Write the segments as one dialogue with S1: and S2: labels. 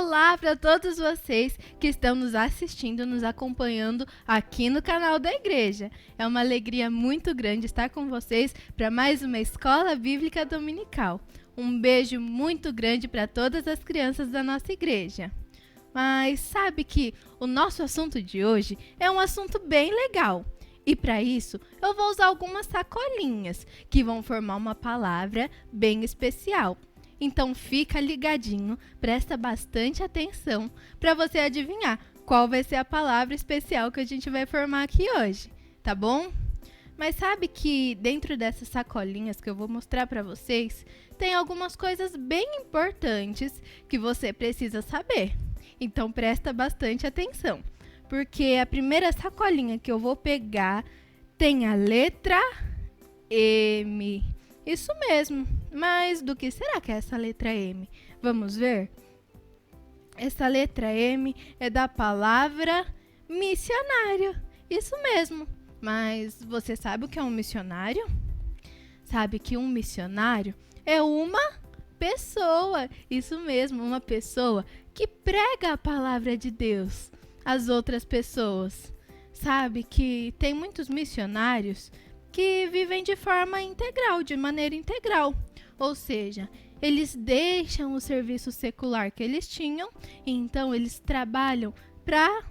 S1: Olá para todos vocês que estão nos assistindo, nos acompanhando aqui no canal da igreja. É uma alegria muito grande estar com vocês para mais uma Escola Bíblica Dominical. Um beijo muito grande para todas as crianças da nossa igreja. Mas sabe que o nosso assunto de hoje é um assunto bem legal. E para isso, eu vou usar algumas sacolinhas que vão formar uma palavra bem especial. Então fica ligadinho, presta bastante atenção para você adivinhar qual vai ser a palavra especial que a gente vai formar aqui hoje, tá bom? Mas sabe que dentro dessas sacolinhas que eu vou mostrar para vocês, tem algumas coisas bem importantes que você precisa saber. Então presta bastante atenção, porque a primeira sacolinha que eu vou pegar tem a letra M. Isso mesmo, mas do que será que é essa letra M? Vamos ver? Essa letra M é da palavra missionário. Isso mesmo, mas você sabe o que é um missionário? Sabe que um missionário é uma pessoa, isso mesmo, uma pessoa que prega a palavra de Deus às outras pessoas. Sabe que tem muitos missionários que vivem de forma integral, de maneira integral. Ou seja, eles deixam o serviço secular que eles tinham, e então eles trabalham para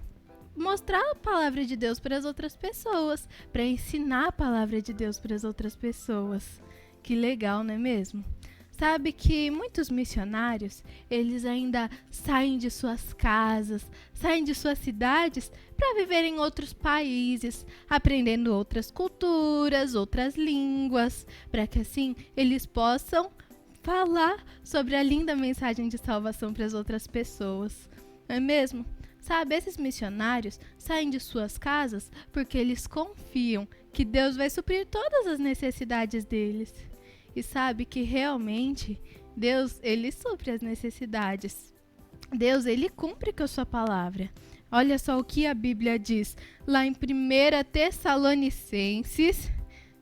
S1: mostrar a palavra de Deus para as outras pessoas, para ensinar a palavra de Deus para as outras pessoas. Que legal, não é mesmo? Sabe que muitos missionários, eles ainda saem de suas casas, saem de suas cidades para viver em outros países, aprendendo outras culturas, outras línguas, para que assim eles possam falar sobre a linda mensagem de salvação para as outras pessoas. Não é mesmo? Sabe, esses missionários saem de suas casas porque eles confiam que Deus vai suprir todas as necessidades deles. E sabe que realmente Deus, ele supre as necessidades. Deus, ele cumpre com a sua palavra. Olha só o que a Bíblia diz lá em 1 Tessalonicenses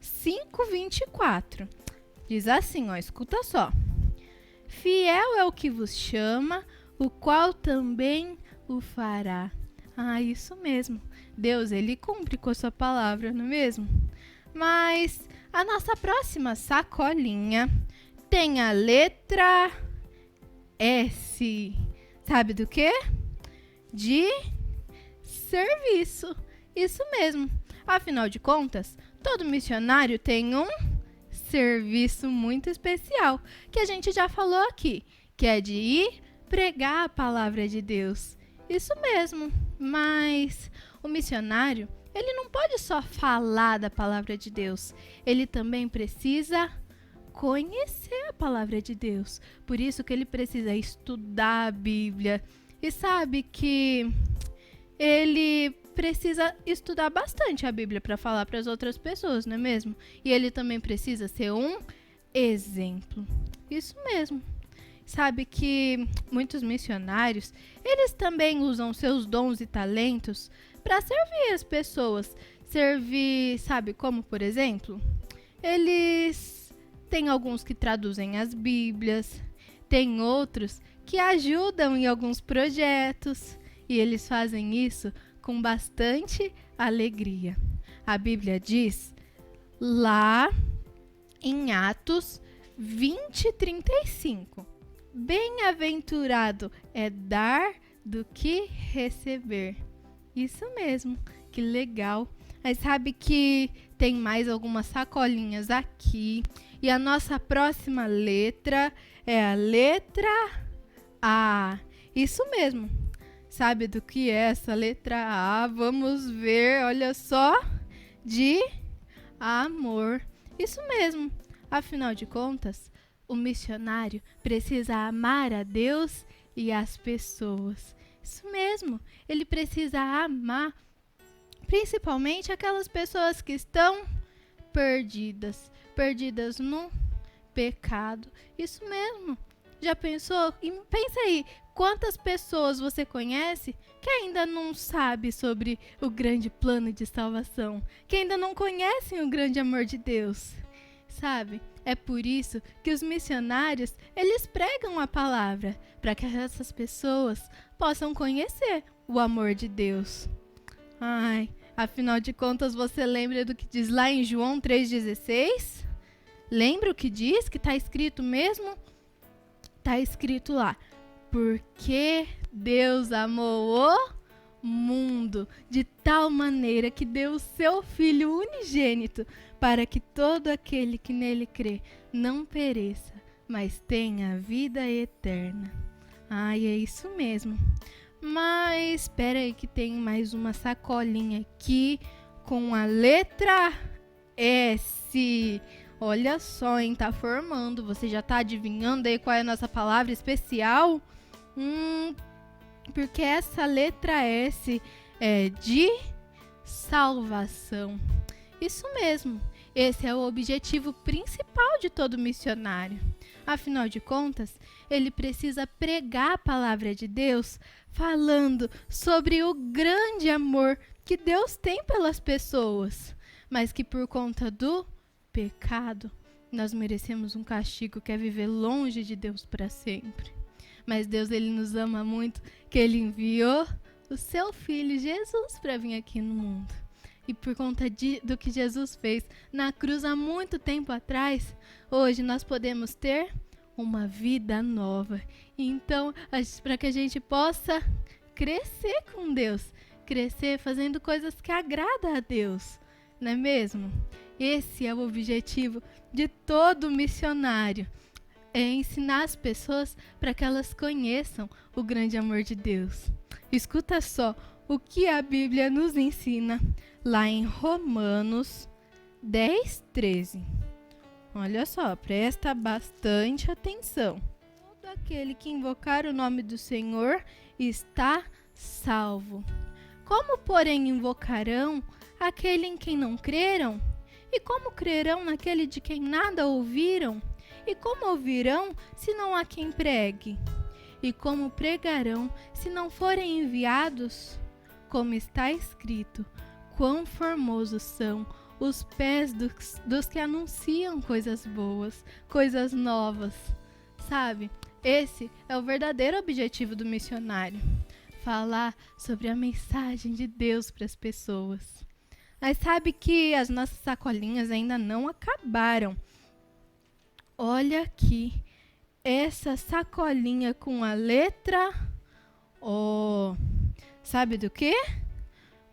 S1: 5:24. Diz assim, escuta só. Fiel é o que vos chama, o qual também o fará. Isso mesmo. Deus, ele cumpre com a sua palavra, não é mesmo? Mas a nossa próxima sacolinha tem a letra S. Sabe do quê? De serviço. Isso mesmo. Afinal de contas, todo missionário tem um serviço muito especial, que a gente já falou aqui, que é de ir pregar a palavra de Deus. Isso mesmo. Mas o missionário, ele não pode só falar da palavra de Deus, ele também precisa conhecer a palavra de Deus. Por isso que ele precisa estudar a Bíblia. E sabe que ele precisa estudar bastante a Bíblia para falar para as outras pessoas, não é mesmo? E ele também precisa ser um exemplo. Isso mesmo. Sabe que muitos missionários, eles também usam seus dons e talentos para servir as pessoas. Servir, sabe como, por exemplo? Eles têm alguns que traduzem as Bíblias, tem outros que ajudam em alguns projetos, e eles fazem isso com bastante alegria. A Bíblia diz lá em Atos 20:35. Bem-aventurado é dar do que receber. Isso mesmo, que legal. Mas sabe que tem mais algumas sacolinhas aqui. E a nossa próxima letra é a letra A. Isso mesmo. Sabe do que é essa letra A? Vamos ver, olha só. De amor. Isso mesmo. Afinal de contas, o missionário precisa amar a Deus e as pessoas. Isso mesmo, ele precisa amar principalmente aquelas pessoas que estão perdidas no pecado. Isso mesmo. Já pensou? E pensa aí, quantas pessoas você conhece que ainda não sabe sobre o grande plano de salvação, que ainda não conhecem o grande amor de Deus? sabe? É por isso que os missionários, eles pregam a palavra, para que essas pessoas possam conhecer o amor de Deus. Ai, afinal de contas, você lembra do que diz lá em João 3,16? Lembra o que diz, que está escrito mesmo? Está escrito lá, porque Deus amou o mundo de tal maneira que deu o seu Filho unigênito, para que todo aquele que nele crê não pereça, mas tenha vida eterna. Ai, é isso mesmo. Mas espera aí que tem mais uma sacolinha aqui com a letra S. Olha só, hein? Tá formando. Você já tá adivinhando aí qual é a nossa palavra especial? Porque essa letra S é de salvação. Isso mesmo. Esse é o objetivo principal de todo missionário. Afinal de contas, ele precisa pregar a palavra de Deus falando sobre o grande amor que Deus tem pelas pessoas, mas que por conta do pecado, nós merecemos um castigo que é viver longe de Deus para sempre. Mas Deus, ele nos ama muito, que ele enviou o seu Filho Jesus para vir aqui no mundo. E por conta do que Jesus fez na cruz há muito tempo atrás, hoje nós podemos ter uma vida nova. Então, para que a gente possa crescer com Deus, crescer fazendo coisas que agradam a Deus, não é mesmo? Esse é o objetivo de todo missionário, é ensinar as pessoas para que elas conheçam o grande amor de Deus. Escuta só o que a Bíblia nos ensina lá em Romanos 10:13. Olha só, presta bastante atenção. Todo aquele que invocar o nome do Senhor está salvo. Como, porém, invocarão aquele em quem não creram? E como crerão naquele de quem nada ouviram? E como ouvirão se não há quem pregue? E como pregarão se não forem enviados? Como está escrito, quão formosos são os pés dos que anunciam coisas boas, coisas novas. Sabe, esse é o verdadeiro objetivo do missionário. Falar sobre a mensagem de Deus para as pessoas. Mas sabe que as nossas sacolinhas ainda não acabaram. Olha aqui, essa sacolinha com a letra O. Sabe do quê?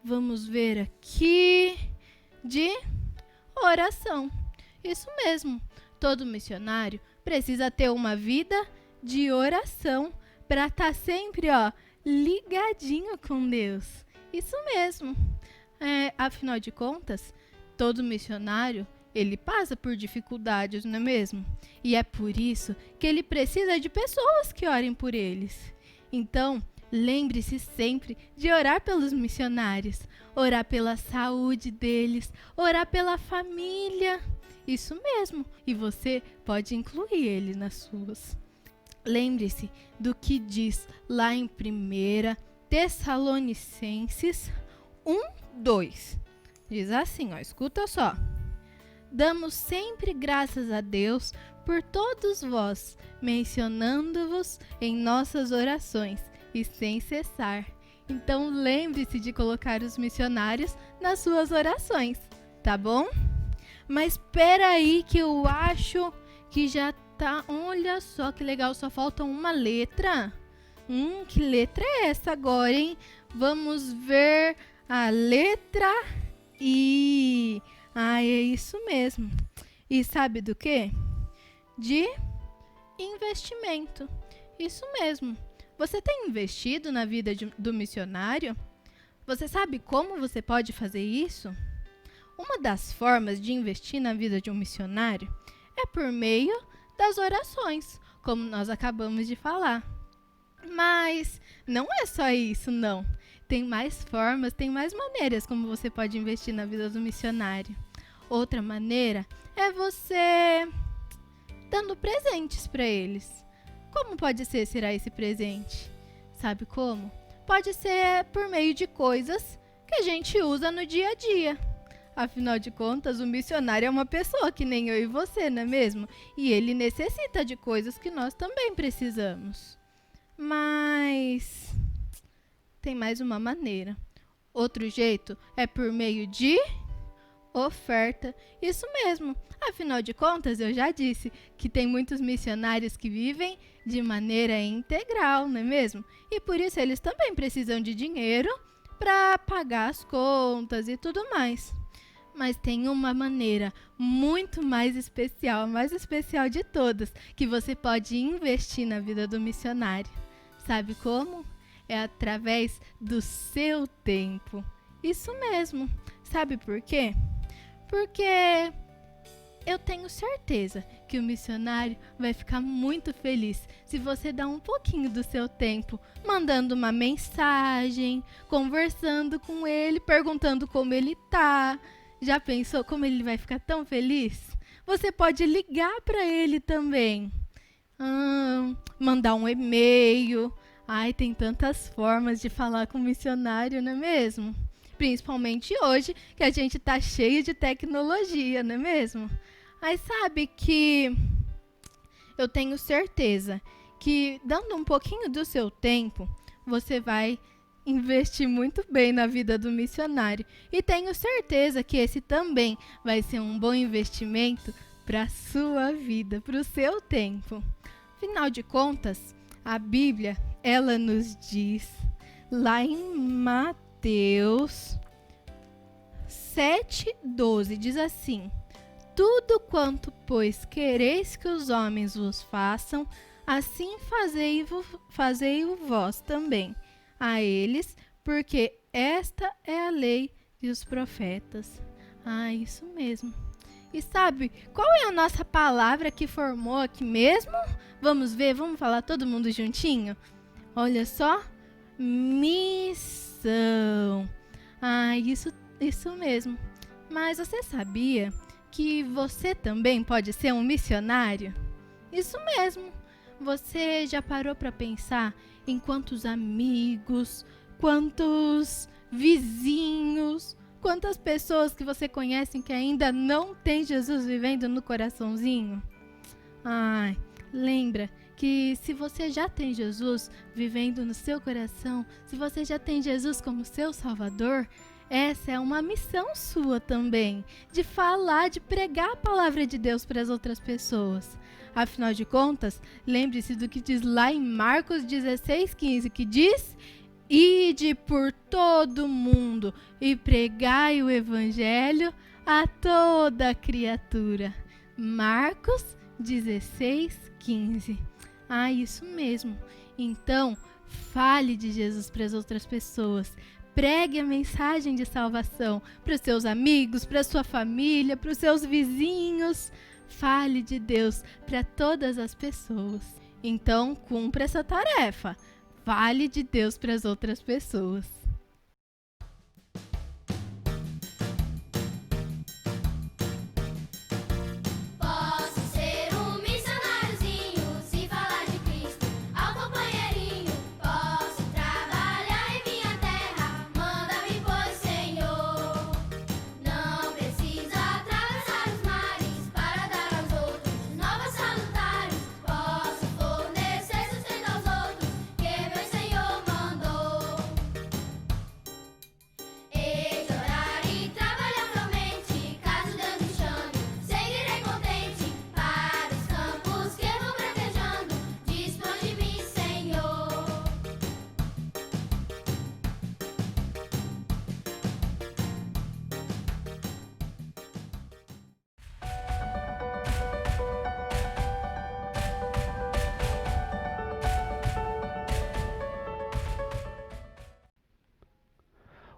S1: Vamos ver aqui. De oração. Isso mesmo. Todo missionário precisa ter uma vida de oração para estar sempre, ligadinho com Deus. Isso mesmo. Afinal de contas, todo missionário, ele passa por dificuldades, não é mesmo? E é por isso que ele precisa de pessoas que orem por eles. Então, lembre-se sempre de orar pelos missionários, orar pela saúde deles, orar pela família. Isso mesmo. E você pode incluir ele nas suas. Lembre-se do que diz lá em 1 Tessalonicenses 1:2. Diz assim, escuta só. Damos sempre graças a Deus por todos vós, mencionando-vos em nossas orações e sem cessar. Então lembre-se de colocar os missionários nas suas orações, tá bom? Mas espera aí que eu acho que já tá. Olha só que legal, só falta uma letra. Que letra é essa agora, hein? Vamos ver a letra I. É isso mesmo. E sabe do quê? De investimento. Isso mesmo. Você tem investido na vida do missionário? Você sabe como você pode fazer isso? Uma das formas de investir na vida de um missionário é por meio das orações, como nós acabamos de falar. Mas não é só isso, não. Tem mais formas, tem mais maneiras como você pode investir na vida do missionário. Outra maneira é você dando presentes para eles. Como será esse presente? Sabe como? Pode ser por meio de coisas que a gente usa no dia a dia. Afinal de contas, o missionário é uma pessoa que nem eu e você, não é mesmo? E ele necessita de coisas que nós também precisamos. Mas tem mais uma maneira. Outro jeito é por meio de oferta. Isso mesmo. Afinal de contas, eu já disse que tem muitos missionários que vivem de maneira integral, não é mesmo? E por isso eles também precisam de dinheiro para pagar as contas e tudo mais. Mas tem uma maneira muito mais especial, a mais especial de todas, que você pode investir na vida do missionário. Sabe como? É através do seu tempo. Isso mesmo. Sabe por quê? Porque eu tenho certeza que o missionário vai ficar muito feliz se você dá um pouquinho do seu tempo, mandando uma mensagem, conversando com ele, perguntando como ele tá. Já pensou como ele vai ficar tão feliz? Você pode ligar para ele também. Mandar um e-mail. Ai, tem tantas formas de falar com o missionário, não é mesmo? Principalmente hoje, que a gente tá cheio de tecnologia, não é mesmo? Mas sabe que eu tenho certeza que dando um pouquinho do seu tempo, você vai investir muito bem na vida do missionário. E tenho certeza que esse também vai ser um bom investimento para a sua vida, para o seu tempo. Afinal de contas, a Bíblia, ela nos diz lá em Mateus 7:12, diz assim: tudo quanto, pois, quereis que os homens vos façam, assim fazei-o vós também a eles, porque esta é a lei e os profetas. Isso mesmo. E sabe, qual é a nossa palavra que formou aqui mesmo? Vamos ver, vamos falar todo mundo juntinho? Olha só, missão. Isso mesmo. Mas você sabia que você também pode ser um missionário? Isso mesmo. Você já parou para pensar em quantos amigos, quantos vizinhos, quantas pessoas que você conhece que ainda não tem Jesus vivendo no coraçãozinho? Lembra que se você já tem Jesus vivendo no seu coração, se você já tem Jesus como seu Salvador, essa é uma missão sua também, de falar, de pregar a palavra de Deus para as outras pessoas. Afinal de contas, lembre-se do que diz lá em Marcos 16:15, que diz: ide por todo mundo e pregai o evangelho a toda criatura. Marcos 16:15. Isso mesmo. Então, fale de Jesus para as outras pessoas. Pregue a mensagem de salvação para os seus amigos, para a sua família, para os seus vizinhos. Fale de Deus para todas as pessoas. Então, cumpra essa tarefa. Fale de Deus para as outras pessoas.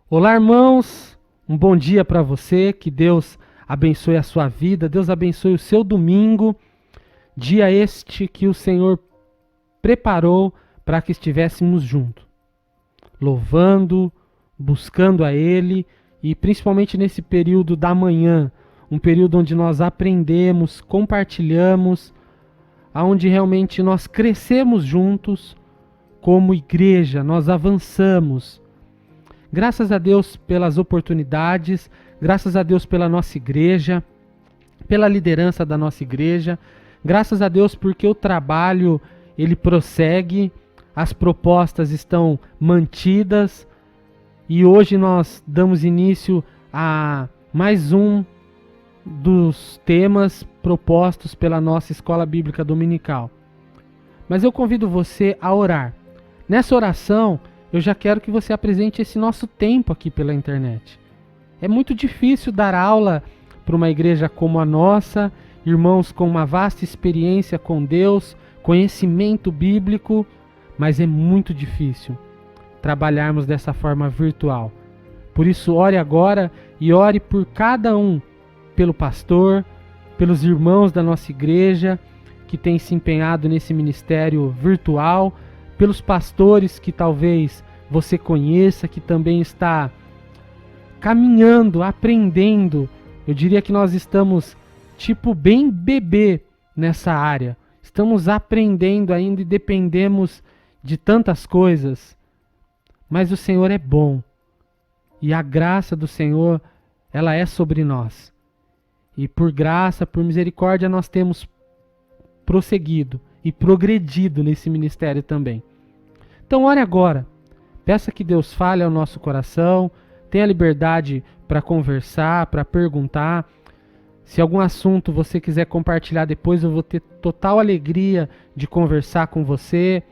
S2: Olá, irmãos, um bom dia para você, que Deus abençoe a sua vida, Deus abençoe o seu domingo, dia este que o Senhor preparou para que estivéssemos juntos, louvando, buscando a Ele, e principalmente nesse período da manhã, um período onde nós aprendemos, compartilhamos, onde realmente nós crescemos juntos como igreja, nós avançamos. Graças a Deus pelas oportunidades, Graças a Deus pela nossa igreja, pela liderança da nossa igreja. Graças a Deus porque o trabalho ele prossegue, as propostas estão mantidas e hoje nós damos início a mais um dos temas propostos pela nossa Escola Bíblica Dominical. Mas eu convido você a orar. Nessa oração, eu já quero que você apresente esse nosso tempo aqui pela internet. É muito difícil dar aula para uma igreja como a nossa, irmãos com uma vasta experiência com Deus, conhecimento bíblico, mas é muito difícil trabalharmos dessa forma virtual. Por isso, ore agora e ore por cada um, pelo pastor, pelos irmãos da nossa igreja que têm se empenhado nesse ministério virtual, pelos pastores que talvez você conheça, que também está caminhando, aprendendo. Eu diria que nós estamos tipo bem bebê nessa área. Estamos aprendendo ainda e dependemos de tantas coisas. Mas o Senhor é bom. E a graça do Senhor, ela é sobre nós. E por graça, por misericórdia, nós temos prosseguido e progredido nesse ministério também. Então ore agora. Peça que Deus fale ao nosso coração. Tenha liberdade para conversar, para perguntar. Se algum assunto você quiser compartilhar depois, eu vou ter total alegria de conversar com você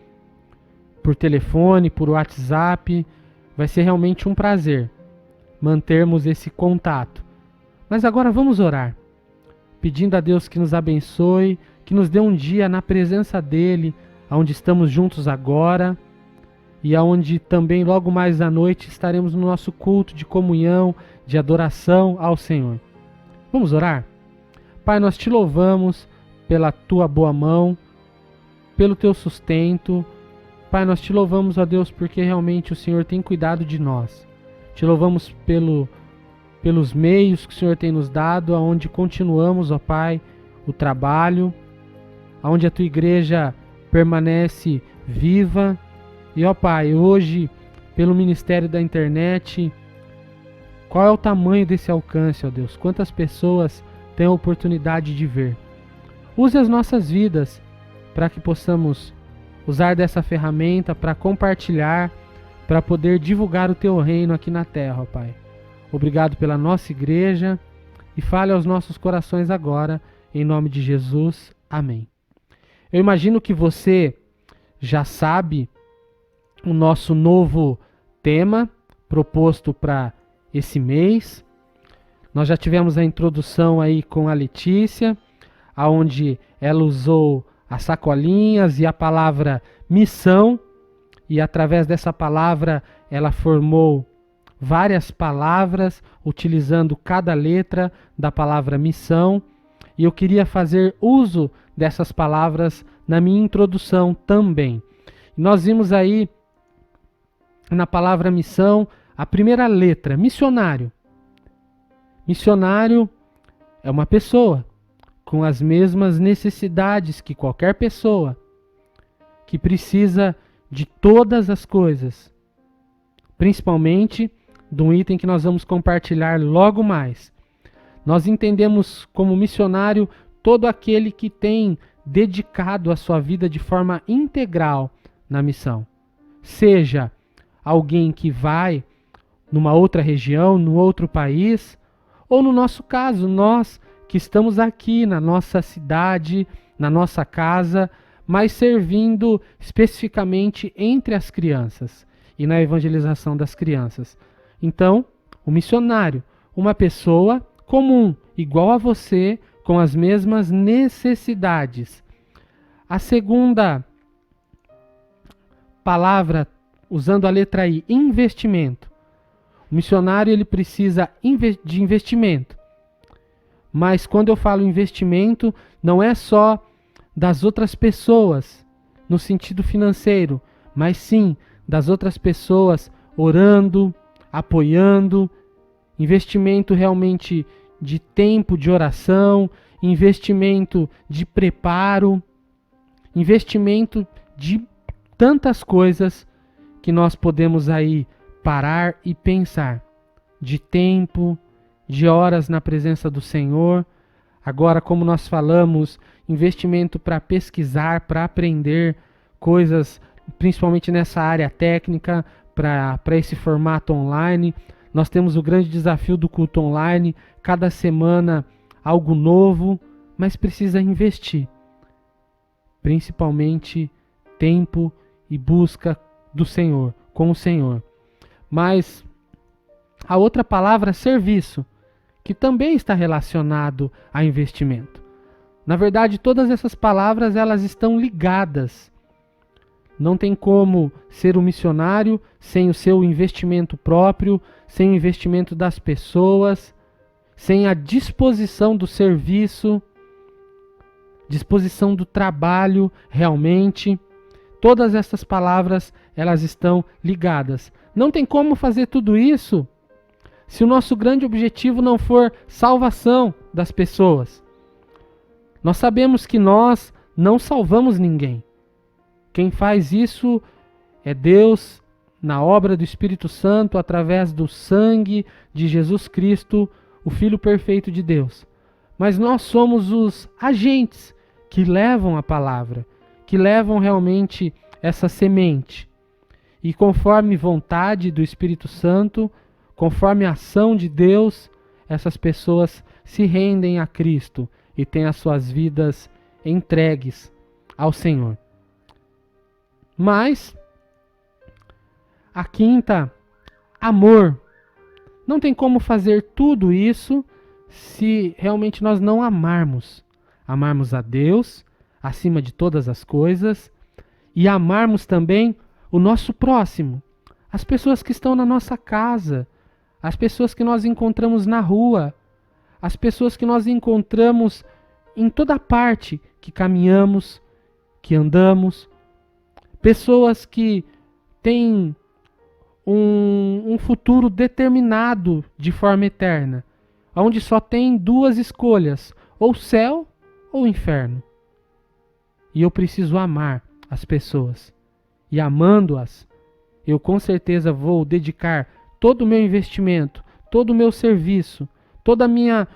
S2: por telefone, por WhatsApp. Vai ser realmente um prazer mantermos esse contato. Mas agora vamos orar, pedindo a Deus que nos abençoe, que nos dê um dia na presença dEle, onde estamos juntos agora e aonde também logo mais à noite estaremos no nosso culto de comunhão, de adoração ao Senhor. Vamos orar? Pai, nós te louvamos pela tua boa mão, pelo teu sustento. Pai, nós te louvamos, ó Deus, porque realmente o Senhor tem cuidado de nós. Te louvamos pelos meios que o Senhor tem nos dado, aonde continuamos, ó Pai, o trabalho, aonde a tua igreja permanece viva. E, ó Pai, hoje, pelo ministério da internet, qual é o tamanho desse alcance, ó Deus? Quantas pessoas têm a oportunidade de ver? Use as nossas vidas para que possamos usar dessa ferramenta para compartilhar, para poder divulgar o teu reino aqui na terra, ó Pai. Obrigado pela nossa igreja e fale aos nossos corações agora, em nome de Jesus. Amém. Eu imagino que você já sabe o nosso novo tema proposto para esse mês. Nós já tivemos a introdução aí com a Letícia, onde ela usou as sacolinhas e a palavra missão, e através dessa palavra ela formou várias palavras, utilizando cada letra da palavra missão, e eu queria fazer uso dessas palavras na minha introdução também. Nós vimos aí na palavra missão a primeira letra, missionário. Missionário é uma pessoa com as mesmas necessidades que qualquer pessoa, que precisa de todas as coisas, principalmente de um item que nós vamos compartilhar logo mais. Nós entendemos como missionário todo aquele que tem dedicado a sua vida de forma integral na missão. Seja alguém que vai numa outra região, num outro país, ou no nosso caso, nós que estamos aqui na nossa cidade, na nossa casa, mas servindo especificamente entre as crianças e na evangelização das crianças. Então, o missionário, uma pessoa comum, igual a você, com as mesmas necessidades. A segunda palavra, usando a letra I, investimento. O missionário ele precisa de investimento. Mas quando eu falo investimento, não é só das outras pessoas, no sentido financeiro, mas sim das outras pessoas orando, apoiando, investimento realmente de tempo de oração, investimento de preparo, investimento de tantas coisas que nós podemos aí parar e pensar, de tempo, de horas na presença do Senhor. Agora, como nós falamos, investimento para pesquisar, para aprender coisas, principalmente nessa área técnica, para esse formato online. Nós temos o grande desafio do culto online, cada semana algo novo, mas precisa investir. Principalmente tempo e busca do Senhor, com o Senhor. Mas a outra palavra, serviço, que também está relacionado a investimento. Na verdade, todas essas palavras, elas estão ligadas. Não tem como ser um missionário sem o seu investimento próprio, sem o investimento das pessoas, sem a disposição do serviço, disposição do trabalho realmente. Todas essas palavras, elas estão ligadas. Não tem como fazer tudo isso se o nosso grande objetivo não for salvação das pessoas. Nós sabemos que nós não salvamos ninguém. Quem faz isso é Deus, na obra do Espírito Santo, através do sangue de Jesus Cristo, o Filho perfeito de Deus. Mas nós somos os agentes que levam a palavra, que levam realmente essa semente. E conforme vontade do Espírito Santo, conforme a ação de Deus, essas pessoas se rendem a Cristo e têm as suas vidas entregues ao Senhor. Mas a quinta, amor. Não tem como fazer tudo isso se realmente nós não amarmos. Amarmos a Deus acima de todas as coisas e amarmos também o nosso próximo, as pessoas que estão na nossa casa, as pessoas que nós encontramos na rua, as pessoas que nós encontramos em toda parte que caminhamos, que andamos, pessoas que têm um futuro determinado de forma eterna, onde só tem duas escolhas, ou céu ou inferno. E eu preciso amar as pessoas. E amando-as, eu com certeza vou dedicar todo o meu investimento, todo o meu serviço,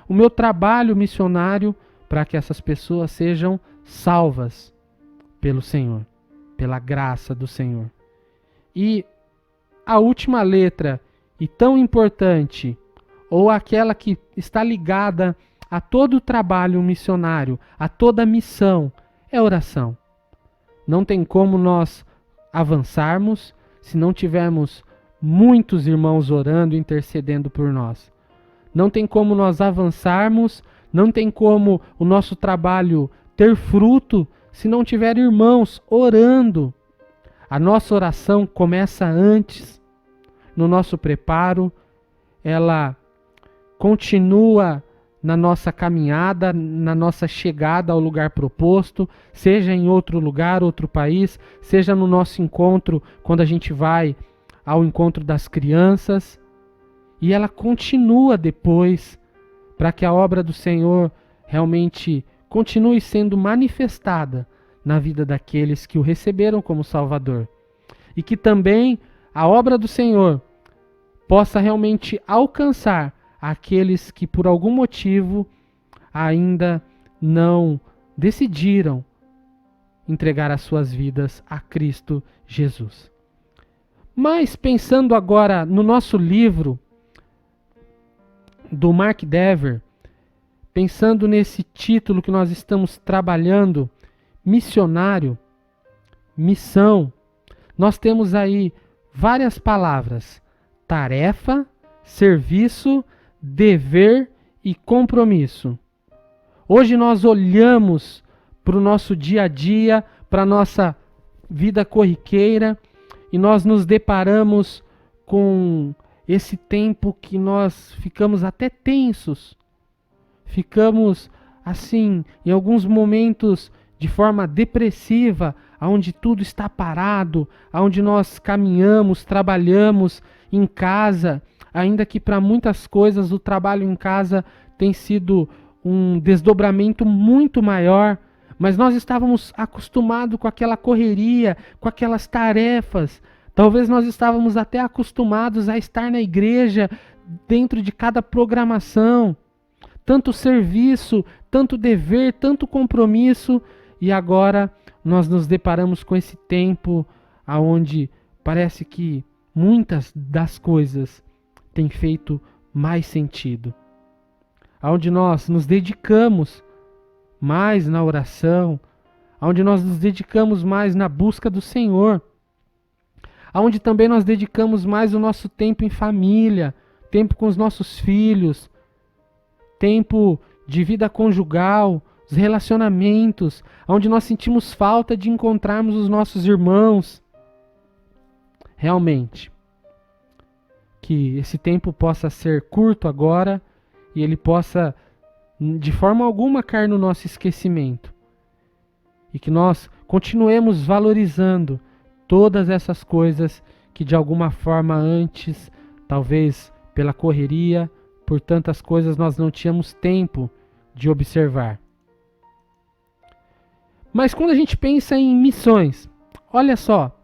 S2: o meu trabalho missionário para que essas pessoas sejam salvas pelo Senhor, pela graça do Senhor. E a última letra, e tão importante, ou aquela que está ligada a todo o trabalho missionário, a toda a missão, é oração. Não tem como nós avançarmos se não tivermos muitos irmãos orando e intercedendo por nós. Não tem como nós avançarmos, não tem como o nosso trabalho ter fruto se não tiver irmãos orando. A nossa oração começa antes, no nosso preparo, ela continua na nossa caminhada, na nossa chegada ao lugar proposto, seja em outro lugar, outro país, seja no nosso encontro, quando a gente vai ao encontro das crianças, e ela continua depois, para que a obra do Senhor realmente continue sendo manifestada na vida daqueles que o receberam como Salvador. E que também a obra do Senhor possa realmente alcançar aqueles que por algum motivo ainda não decidiram entregar as suas vidas a Cristo Jesus. Mas pensando agora no nosso livro do Mark Dever, pensando nesse título que nós estamos trabalhando, missionário, missão, nós temos aí várias palavras: tarefa, serviço, dever e compromisso. Hoje nós olhamos para o nosso dia a dia, para a nossa vida corriqueira, e nós nos deparamos com esse tempo que nós ficamos até tensos. Ficamos assim, em alguns momentos de forma depressiva, onde tudo está parado, onde nós caminhamos, trabalhamos em casa, ainda que para muitas coisas o trabalho em casa tem sido um desdobramento muito maior, mas nós estávamos acostumados com aquela correria, com aquelas tarefas. Talvez nós estávamos até acostumados a estar na igreja dentro de cada programação, tanto serviço, tanto dever, tanto compromisso, e agora nós nos deparamos com esse tempo onde parece que muitas das coisas têm feito mais sentido. Onde nós nos dedicamos mais na oração, onde nós nos dedicamos mais na busca do Senhor, onde também nós dedicamos mais o nosso tempo em família, tempo com os nossos filhos, tempo de vida conjugal, os relacionamentos, onde nós sentimos falta de encontrarmos os nossos irmãos. Realmente, que esse tempo possa ser curto agora e ele possa, de forma alguma, cair no nosso esquecimento. E que nós continuemos valorizando todas essas coisas que de alguma forma antes, talvez pela correria, por tantas coisas nós não tínhamos tempo de observar. Mas quando a gente pensa em missões, olha só,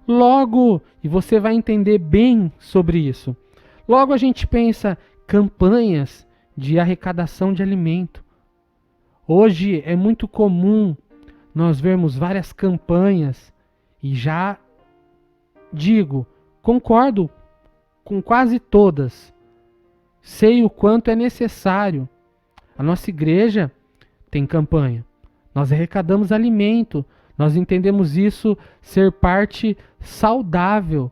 S2: logo, e você vai entender bem sobre isso, logo a gente pensa campanhas de arrecadação de alimento. Hoje é muito comum nós vermos várias campanhas, e já digo, concordo com quase todas. Sei o quanto é necessário. A nossa igreja tem campanha. Nós arrecadamos alimento. Nós entendemos isso ser parte saudável,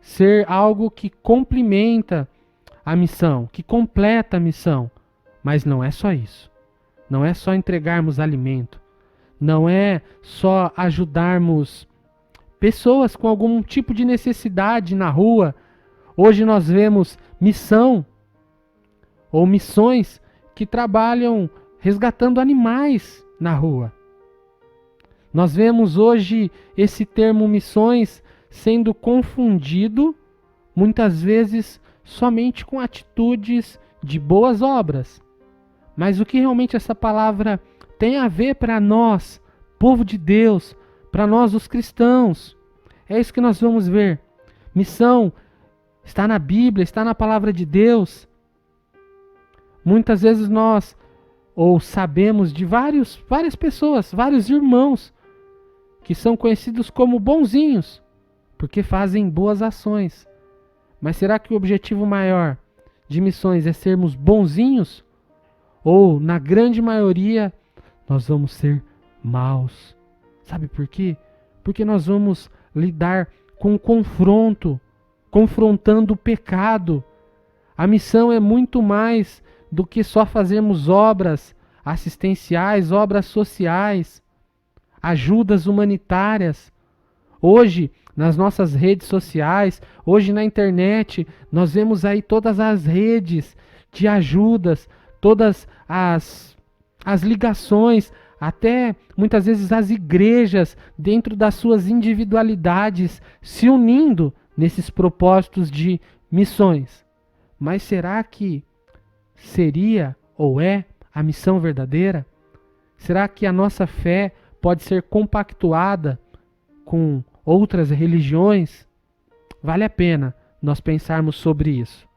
S2: ser algo que complementa a missão, que completa a missão. Mas não é só isso. Não é só entregarmos alimento. Não é só ajudarmos pessoas com algum tipo de necessidade na rua. Hoje nós vemos missão ou missões que trabalham resgatando animais na rua. Nós vemos hoje esse termo missões sendo confundido muitas vezes somente com atitudes de boas obras. Mas o que realmente essa palavra tem a ver para nós, povo de Deus, para nós os cristãos? É isso que nós vamos ver. Missão está na Bíblia, está na palavra de Deus. Muitas vezes nós sabemos de várias pessoas, vários irmãos, que são conhecidos como bonzinhos, porque fazem boas ações. Mas será que o objetivo maior de missões é sermos bonzinhos? Ou, na grande maioria, nós vamos ser maus? Sabe por quê? Porque nós vamos lidar com o confronto, confrontando o pecado. A missão é muito mais do que só fazermos obras assistenciais, obras sociais, ajudas humanitárias. Hoje, nas nossas redes sociais, hoje na internet, nós vemos aí todas as redes de ajudas, todas as ligações, até muitas vezes as igrejas, dentro das suas individualidades, se unindo nesses propósitos de missões. Mas será que seria ou é a missão verdadeira? Será que a nossa fé pode ser compactuada com outras religiões? Vale a pena nós pensarmos sobre isso.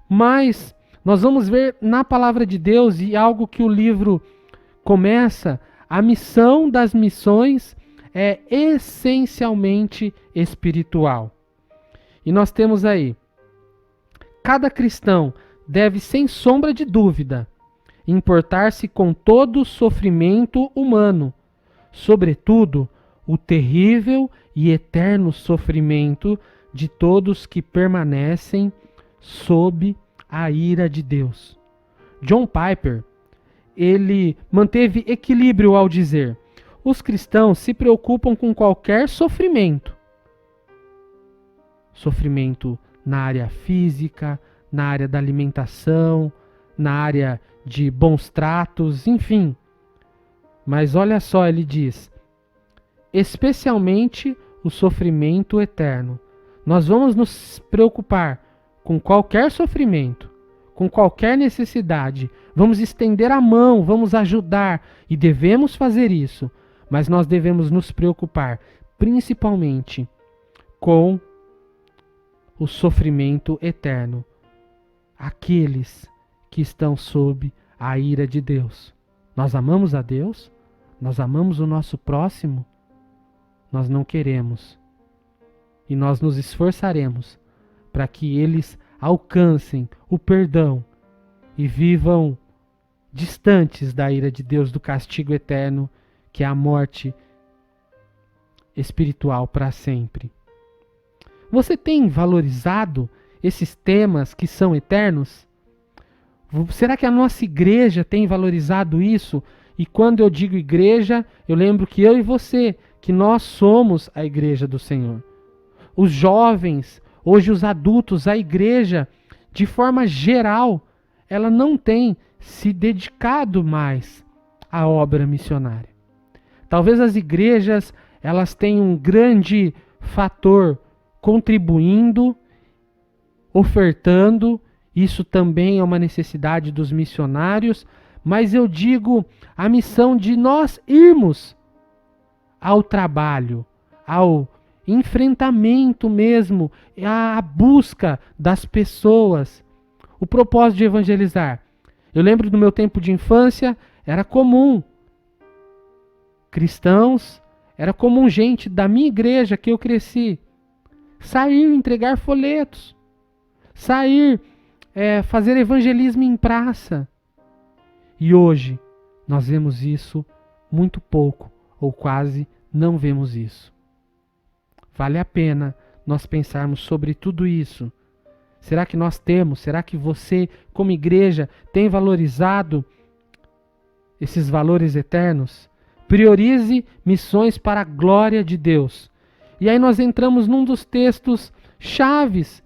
S2: Mas nós vamos ver na palavra de Deus, e algo que o livro começa, a missão das missões é essencialmente espiritual. E nós temos aí, cada cristão deve, sem sombra de dúvida, importar-se com todo o sofrimento humano, sobretudo o terrível e eterno sofrimento de todos que permanecem sob a ira de Deus. John Piper, ele manteve equilíbrio ao dizer: os cristãos se preocupam com qualquer sofrimento. Sofrimento na área física, na área da alimentação, na área de bons tratos, enfim. Mas olha só, ele diz, especialmente o sofrimento eterno. Nós vamos nos preocupar com qualquer sofrimento, com qualquer necessidade. Vamos estender a mão, vamos ajudar, e devemos fazer isso. Mas nós devemos nos preocupar principalmente com o sofrimento eterno, aqueles que estão sob a ira de Deus. Nós amamos a Deus? Nós amamos o nosso próximo? Nós não queremos. E nós nos esforçaremos para que eles alcancem o perdão e vivam distantes da ira de Deus, do castigo eterno, que é a morte espiritual para sempre. Você tem valorizado esses temas que são eternos? Será que a nossa igreja tem valorizado isso? E quando eu digo igreja, eu lembro que eu e você, que nós somos a igreja do Senhor. Os jovens, hoje os adultos, a igreja, de forma geral, ela não tem se dedicado mais à obra missionária. Talvez as igrejas, elas tenham um grande fator contribuindo, ofertando. Isso também é uma necessidade dos missionários, mas eu digo a missão de nós irmos ao trabalho, ao enfrentamento mesmo, à busca das pessoas, o propósito de evangelizar. Eu lembro do meu tempo de infância, era comum cristãos, era comum gente da minha igreja que eu cresci, sair entregar folhetos, sair fazer evangelismo em praça. E hoje nós vemos isso muito pouco, ou quase não vemos isso. Vale a pena nós pensarmos sobre tudo isso. Será que nós temos? Será que você, como igreja, tem valorizado esses valores eternos? Priorize missões para a glória de Deus. E aí nós entramos num dos textos chaves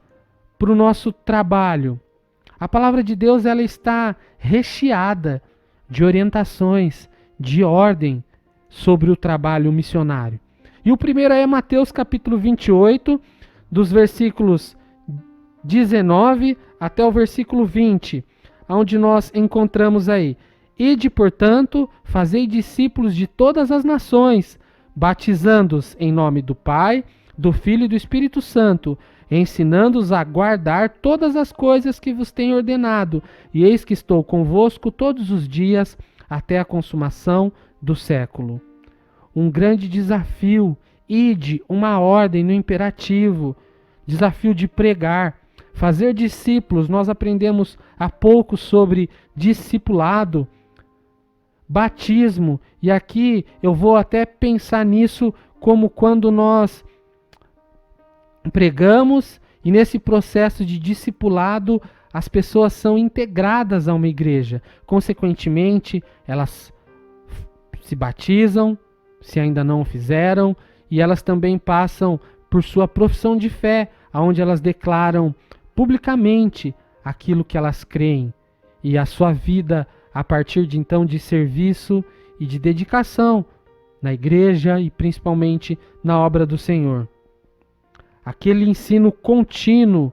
S2: para o nosso trabalho. A palavra de Deus, ela está recheada de orientações, de ordem sobre o trabalho missionário. E o primeiro é Mateus capítulo 28, dos versículos 19 até o versículo 20, onde nós encontramos aí: Ide, portanto, fazei discípulos de todas as nações, batizando-os em nome do Pai, do Filho e do Espírito Santo, ensinando-os a guardar todas as coisas que vos tenho ordenado, e eis que estou convosco todos os dias até a consumação do século. Um grande desafio, ide, uma ordem no imperativo, desafio de pregar, fazer discípulos. Nós aprendemos há pouco sobre discipulado, batismo, e aqui eu vou até pensar nisso como quando nós pregamos e nesse processo de discipulado as pessoas são integradas a uma igreja. Consequentemente, elas se batizam, se ainda não o fizeram, e elas também passam por sua profissão de fé, onde elas declaram publicamente aquilo que elas creem, e a sua vida a partir de então de serviço e de dedicação na igreja e principalmente na obra do Senhor. Aquele ensino contínuo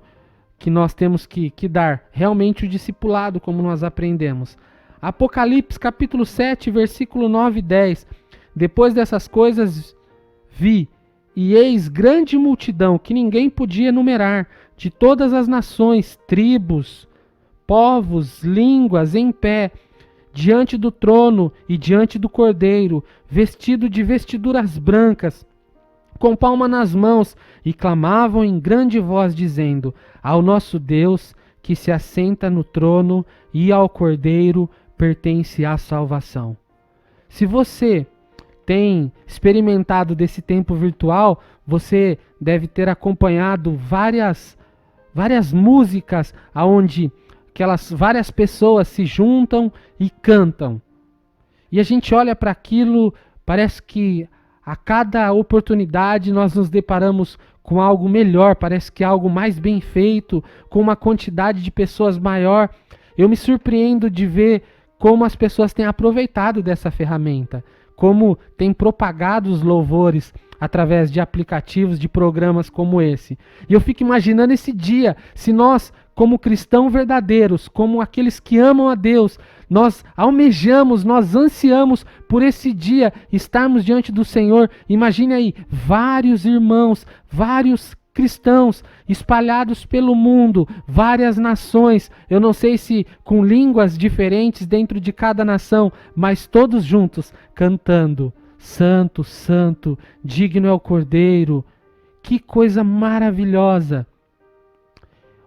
S2: que nós temos que dar, realmente o discipulado, como nós aprendemos. Apocalipse capítulo 7, versículo 9 e 10. Depois dessas coisas vi, e eis grande multidão que ninguém podia enumerar, de todas as nações, tribos, povos, línguas, em pé, diante do trono e diante do Cordeiro, vestido de vestiduras brancas, com palma nas mãos, e clamavam em grande voz, dizendo: Ao nosso Deus, que se assenta no trono, e ao Cordeiro pertence a salvação. Se você tem experimentado desse tempo virtual, você deve ter acompanhado várias músicas onde várias pessoas se juntam e cantam. E a gente olha para aquilo, parece que a cada oportunidade nós nos deparamos com algo melhor, parece que é algo mais bem feito, com uma quantidade de pessoas maior. Eu me surpreendo de ver como as pessoas têm aproveitado dessa ferramenta, como têm propagado os louvores através de aplicativos, de programas como esse. E eu fico imaginando esse dia, se nós, como cristãos verdadeiros, como aqueles que amam a Deus, nós almejamos, nós ansiamos por esse dia, estarmos diante do Senhor. Imagine aí, vários irmãos, vários cristãos espalhados pelo mundo, várias nações, eu não sei se com línguas diferentes dentro de cada nação, mas todos juntos cantando: Santo, Santo, digno é o Cordeiro. Que coisa maravilhosa!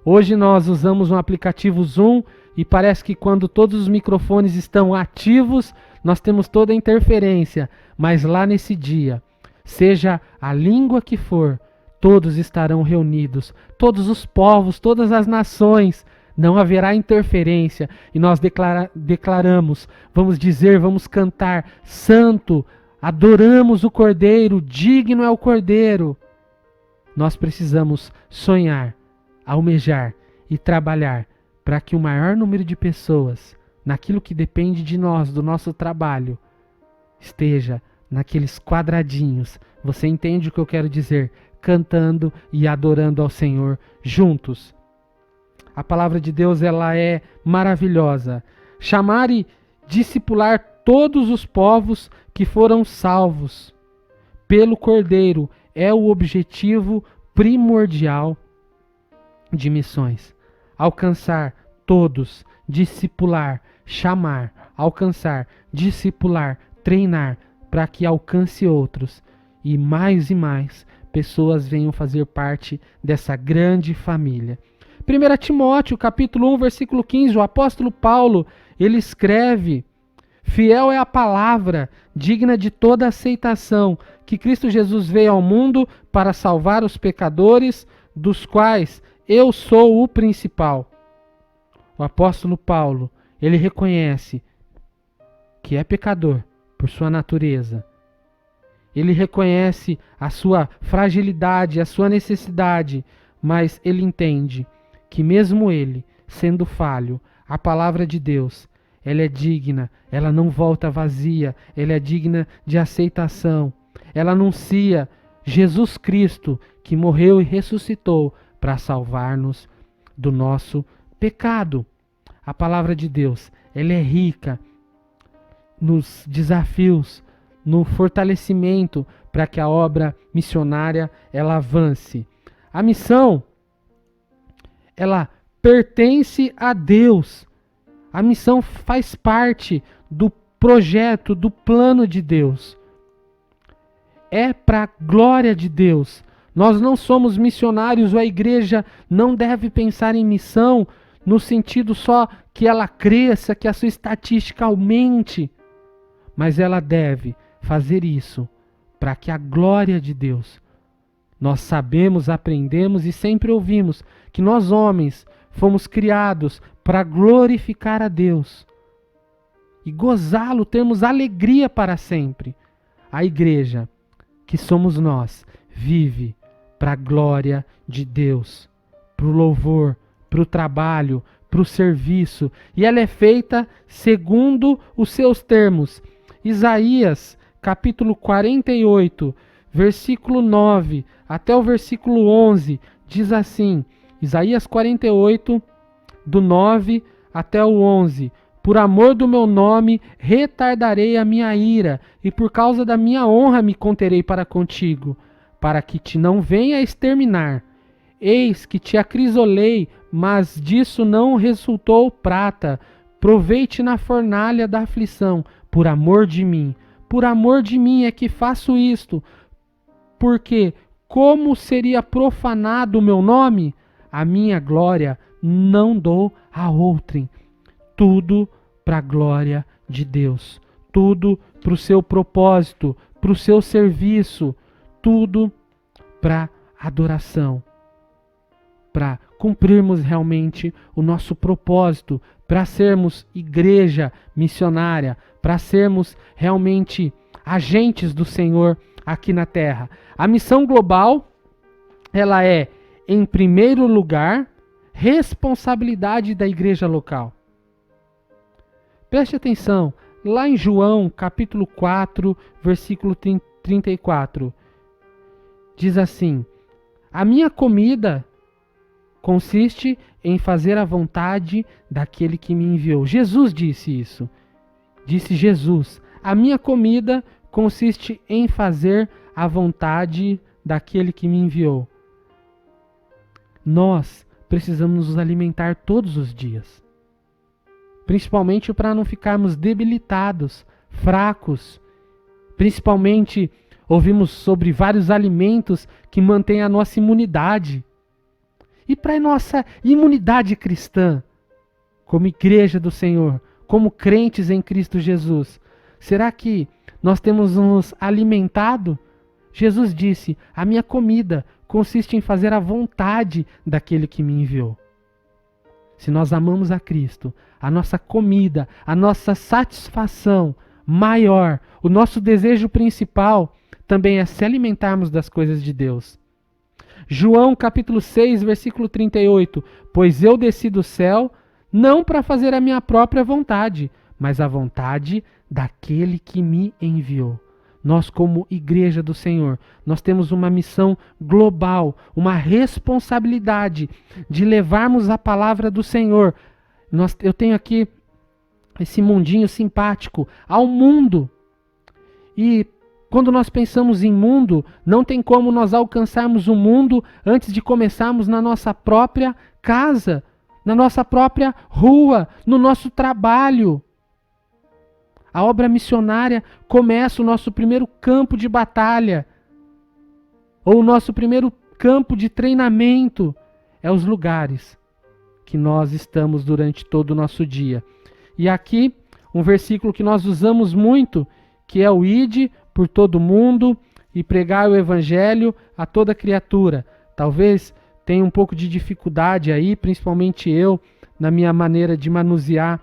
S2: Hoje nós usamos um aplicativo Zoom e parece que quando todos os microfones estão ativos, nós temos toda a interferência, mas lá nesse dia, seja a língua que for, todos estarão reunidos, todos os povos, todas as nações, não haverá interferência, e nós declaramos, vamos dizer, vamos cantar: Santo, adoramos o Cordeiro, digno é o Cordeiro. Nós precisamos sonhar, almejar e trabalhar para que o maior número de pessoas, naquilo que depende de nós, do nosso trabalho, esteja naqueles quadradinhos. Você entende o que eu quero dizer? Cantando e adorando ao Senhor juntos. A palavra de Deus, ela é maravilhosa. Chamar e discipular todos os povos que foram salvos pelo Cordeiro é o objetivo primordial de missões. Alcançar todos, discipular, chamar, alcançar, discipular, treinar, para que alcance outros e mais pessoas venham fazer parte dessa grande família. 1 Timóteo, capítulo 1, versículo 15, o apóstolo Paulo, ele escreve: fiel é a palavra, digna de toda aceitação, que Cristo Jesus veio ao mundo para salvar os pecadores, dos quais eu sou o principal. O apóstolo Paulo, ele reconhece que é pecador por sua natureza. Ele reconhece a sua fragilidade, a sua necessidade, mas ele entende que mesmo ele, sendo falho, a palavra de Deus, ela é digna, ela não volta vazia, ela é digna de aceitação. Ela anuncia Jesus Cristo, que morreu e ressuscitou para salvar-nos do nosso pecado. A palavra de Deus, ela é rica nos desafios, no fortalecimento para que a obra missionária ela avance. A missão, ela pertence a Deus. A missão faz parte do projeto, do plano de Deus. É para a glória de Deus. Nós não somos missionários, ou a igreja não deve pensar em missão no sentido só que ela cresça, que a sua estatística aumente. Mas ela deve fazer isso para que a glória de Deus. Nós sabemos, aprendemos e sempre ouvimos que nós homens fomos criados para glorificar a Deus e gozá-lo, termos alegria para sempre. A igreja, que somos nós, vive para a glória de Deus, para o louvor, para o trabalho, para o serviço, e ela é feita segundo os seus termos. Isaías, capítulo 48, versículo 9 até o versículo 11, diz assim, Isaías 48, do 9 até o 11, por amor do meu nome retardarei a minha ira, e por causa da minha honra me conterei para contigo, para que te não venha a exterminar. Eis que te acrisolei, mas disso não resultou prata. Provei-te na fornalha da aflição, por amor de mim. Por amor de mim é que faço isto, porque como seria profanado o meu nome? A minha glória não dou a outrem. Tudo para a glória de Deus. Tudo para o seu propósito, para o seu serviço. Tudo para adoração. Para cumprirmos realmente o nosso propósito, para sermos igreja missionária, para sermos realmente agentes do Senhor aqui na terra. A missão global, ela é, em primeiro lugar, responsabilidade da igreja local. Preste atenção, lá em João, capítulo 4, versículo 34, diz assim: a minha comida consiste em fazer a vontade daquele que me enviou. Jesus disse isso. Disse Jesus: a minha comida consiste em fazer a vontade daquele que me enviou. nós precisamos nos alimentar todos os dias. Principalmente para não ficarmos debilitados, fracos. Principalmente, ouvimos sobre vários alimentos que mantêm a nossa imunidade. E para a nossa imunidade cristã, como igreja do Senhor, como crentes em Cristo Jesus, será que nós temos nos alimentado? Jesus disse: a minha comida consiste em fazer a vontade daquele que me enviou. Se nós amamos a Cristo, a nossa comida, a nossa satisfação maior, o nosso desejo principal também é se alimentarmos das coisas de Deus. João capítulo 6, versículo 38. Pois eu desci do céu não para fazer a minha própria vontade, mas a vontade daquele que me enviou. Nós, como igreja do Senhor, nós temos uma missão global, uma responsabilidade de levarmos a palavra do Senhor. Eu tenho aqui esse mundinho simpático ao mundo. E quando nós pensamos em mundo, não tem como nós alcançarmos o mundo antes de começarmos na nossa própria casa, na nossa própria rua, no nosso trabalho. A obra missionária começa o nosso primeiro campo de batalha, ou o nosso primeiro campo de treinamento, é os lugares que nós estamos durante todo o nosso dia. E aqui, um versículo que nós usamos muito, que é o ide por todo mundo e pregar o evangelho a toda criatura. Talvez tenha um pouco de dificuldade aí, principalmente eu, na minha maneira de manusear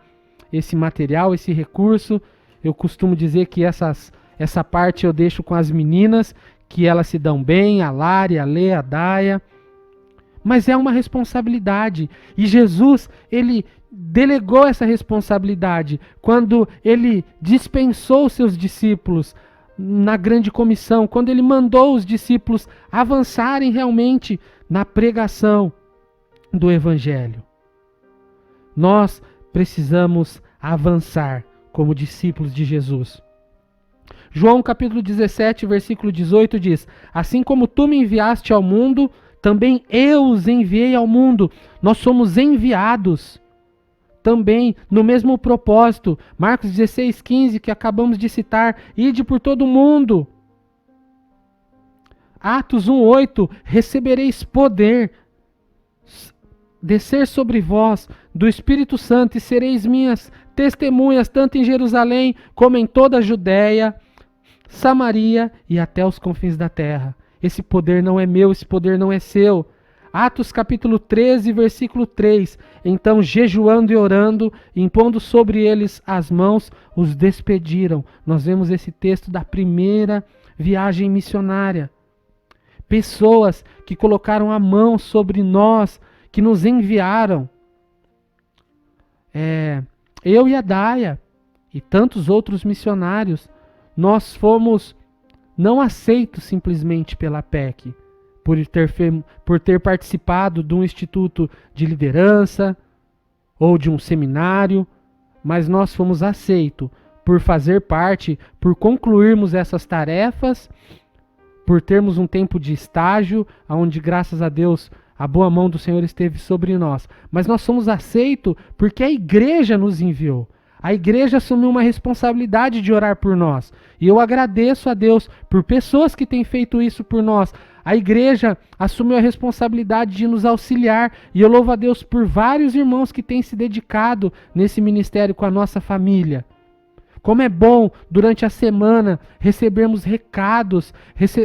S2: esse material, esse recurso. Eu costumo dizer que essa parte eu deixo com as meninas, que elas se dão bem, a Lari, a Lê, a Daia. Mas é uma responsabilidade. E Jesus, ele delegou essa responsabilidade quando ele dispensou os seus discípulos na grande comissão, quando ele mandou os discípulos avançarem realmente na pregação do evangelho. Nós precisamos avançar como discípulos de Jesus. João capítulo 17, versículo 18 diz: assim como tu me enviaste ao mundo, também eu os enviei ao mundo. Nós somos enviados também no mesmo propósito. Marcos 16, 15, que acabamos de citar: ide por todo o mundo. Atos 1, 8, recebereis poder, descer sobre vós do Espírito Santo, e sereis minhas testemunhas, tanto em Jerusalém, como em toda a Judéia, Samaria e até os confins da terra. Esse poder não é meu, esse poder não é seu. Atos capítulo 13, versículo 3. Então, jejuando e orando, impondo sobre eles as mãos, os despediram. Nós vemos esse texto da primeira viagem missionária. Pessoas que colocaram a mão sobre nós, que nos enviaram. Eu e a Daia e tantos outros missionários, nós fomos não aceitos simplesmente pela PEC, por ter participado de um instituto de liderança ou de um seminário, mas nós fomos aceitos por fazer parte, por concluirmos essas tarefas, por termos um tempo de estágio, onde, graças a Deus, a boa mão do Senhor esteve sobre nós. Mas nós somos aceitos porque a igreja nos enviou. A igreja assumiu uma responsabilidade de orar por nós. E eu agradeço a Deus por pessoas que têm feito isso por nós. A igreja assumiu a responsabilidade de nos auxiliar. E eu louvo a Deus por vários irmãos que têm se dedicado nesse ministério com a nossa família. Como é bom, durante a semana, recebermos recados,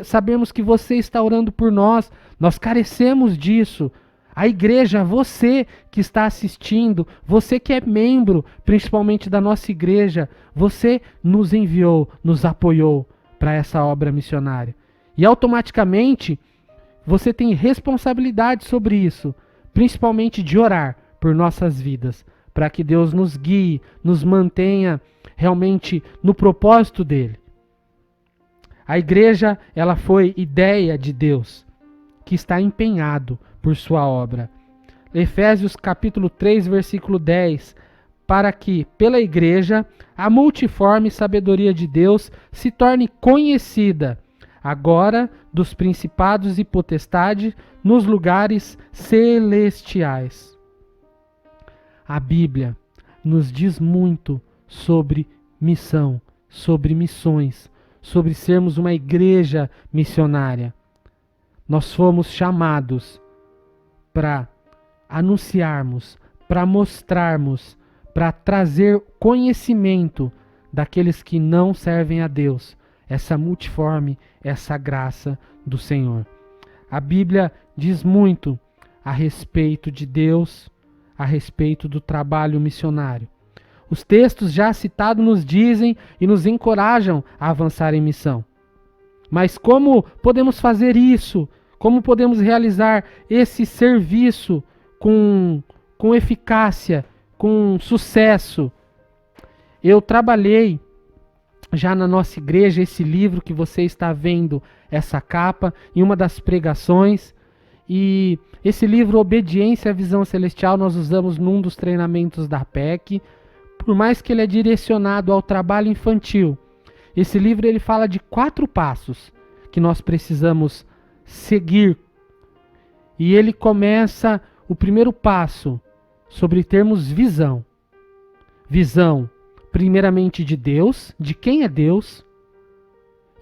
S2: sabermos que você está orando por nós. Nós carecemos disso. A igreja, você que está assistindo, você que é membro, principalmente da nossa igreja, você nos enviou, nos apoiou para essa obra missionária. E automaticamente, você tem responsabilidade sobre isso, principalmente de orar por nossas vidas, para que Deus nos guie, nos mantenha realmente no propósito dele. A igreja, ela foi ideia de Deus, que está empenhado por sua obra. Efésios capítulo 3, versículo 10, para que, pela igreja, a multiforme sabedoria de Deus se torne conhecida, agora dos principados e potestades nos lugares celestiais. A Bíblia nos diz muito sobre missão, sobre missões, sobre sermos uma igreja missionária. Nós fomos chamados para anunciarmos, para mostrarmos, para trazer conhecimento daqueles que não servem a Deus, essa multiforme, essa graça do Senhor. A Bíblia diz muito a respeito de Deus, a respeito do trabalho missionário. Os textos já citados nos dizem e nos encorajam a avançar em missão. Mas como podemos fazer isso? Como podemos realizar esse serviço com eficácia, com sucesso? Eu trabalhei já na nossa igreja esse livro que você está vendo, essa capa, em uma das pregações. E esse livro, Obediência à Visão Celestial, nós usamos num dos treinamentos da PEC. Por mais que ele é direcionado ao trabalho infantil, esse livro ele fala de 4 passos que nós precisamos seguir. E ele começa o primeiro passo sobre termos visão. Visão, primeiramente de Deus, de quem é Deus.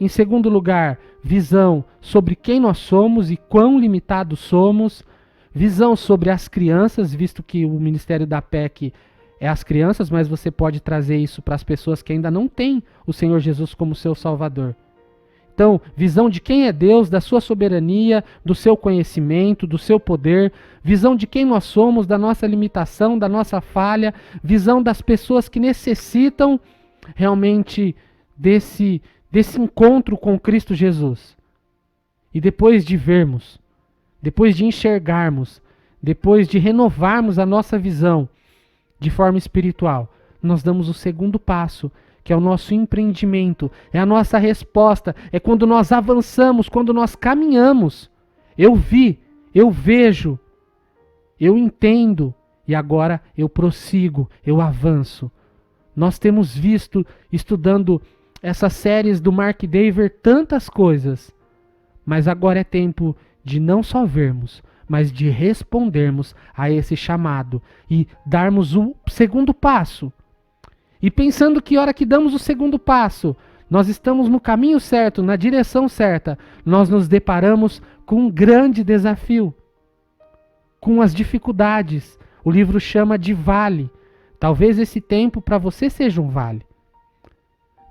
S2: Em segundo lugar, visão sobre quem nós somos e quão limitados somos. Visão sobre as crianças, visto que o ministério da PEC é as crianças, mas você pode trazer isso para as pessoas que ainda não têm o Senhor Jesus como seu Salvador. Então, visão de quem é Deus, da sua soberania, do seu conhecimento, do seu poder, visão de quem nós somos, da nossa limitação, da nossa falha, visão das pessoas que necessitam realmente desse encontro com Cristo Jesus. E depois de vermos, depois de enxergarmos, depois de renovarmos a nossa visão de forma espiritual, nós damos o segundo passo, que é o nosso empreendimento, é a nossa resposta, é quando nós avançamos, quando nós caminhamos. Eu vi, eu vejo, eu entendo e agora eu prossigo, eu avanço. Nós temos visto, estudando essas séries do Mark Dever, tantas coisas, mas agora é tempo de não só vermos, mas de respondermos a esse chamado e darmos o segundo passo. E pensando que hora que damos o segundo passo, nós estamos no caminho certo, na direção certa, nós nos deparamos com um grande desafio, com as dificuldades. O livro chama de vale. Talvez esse tempo para você seja um vale.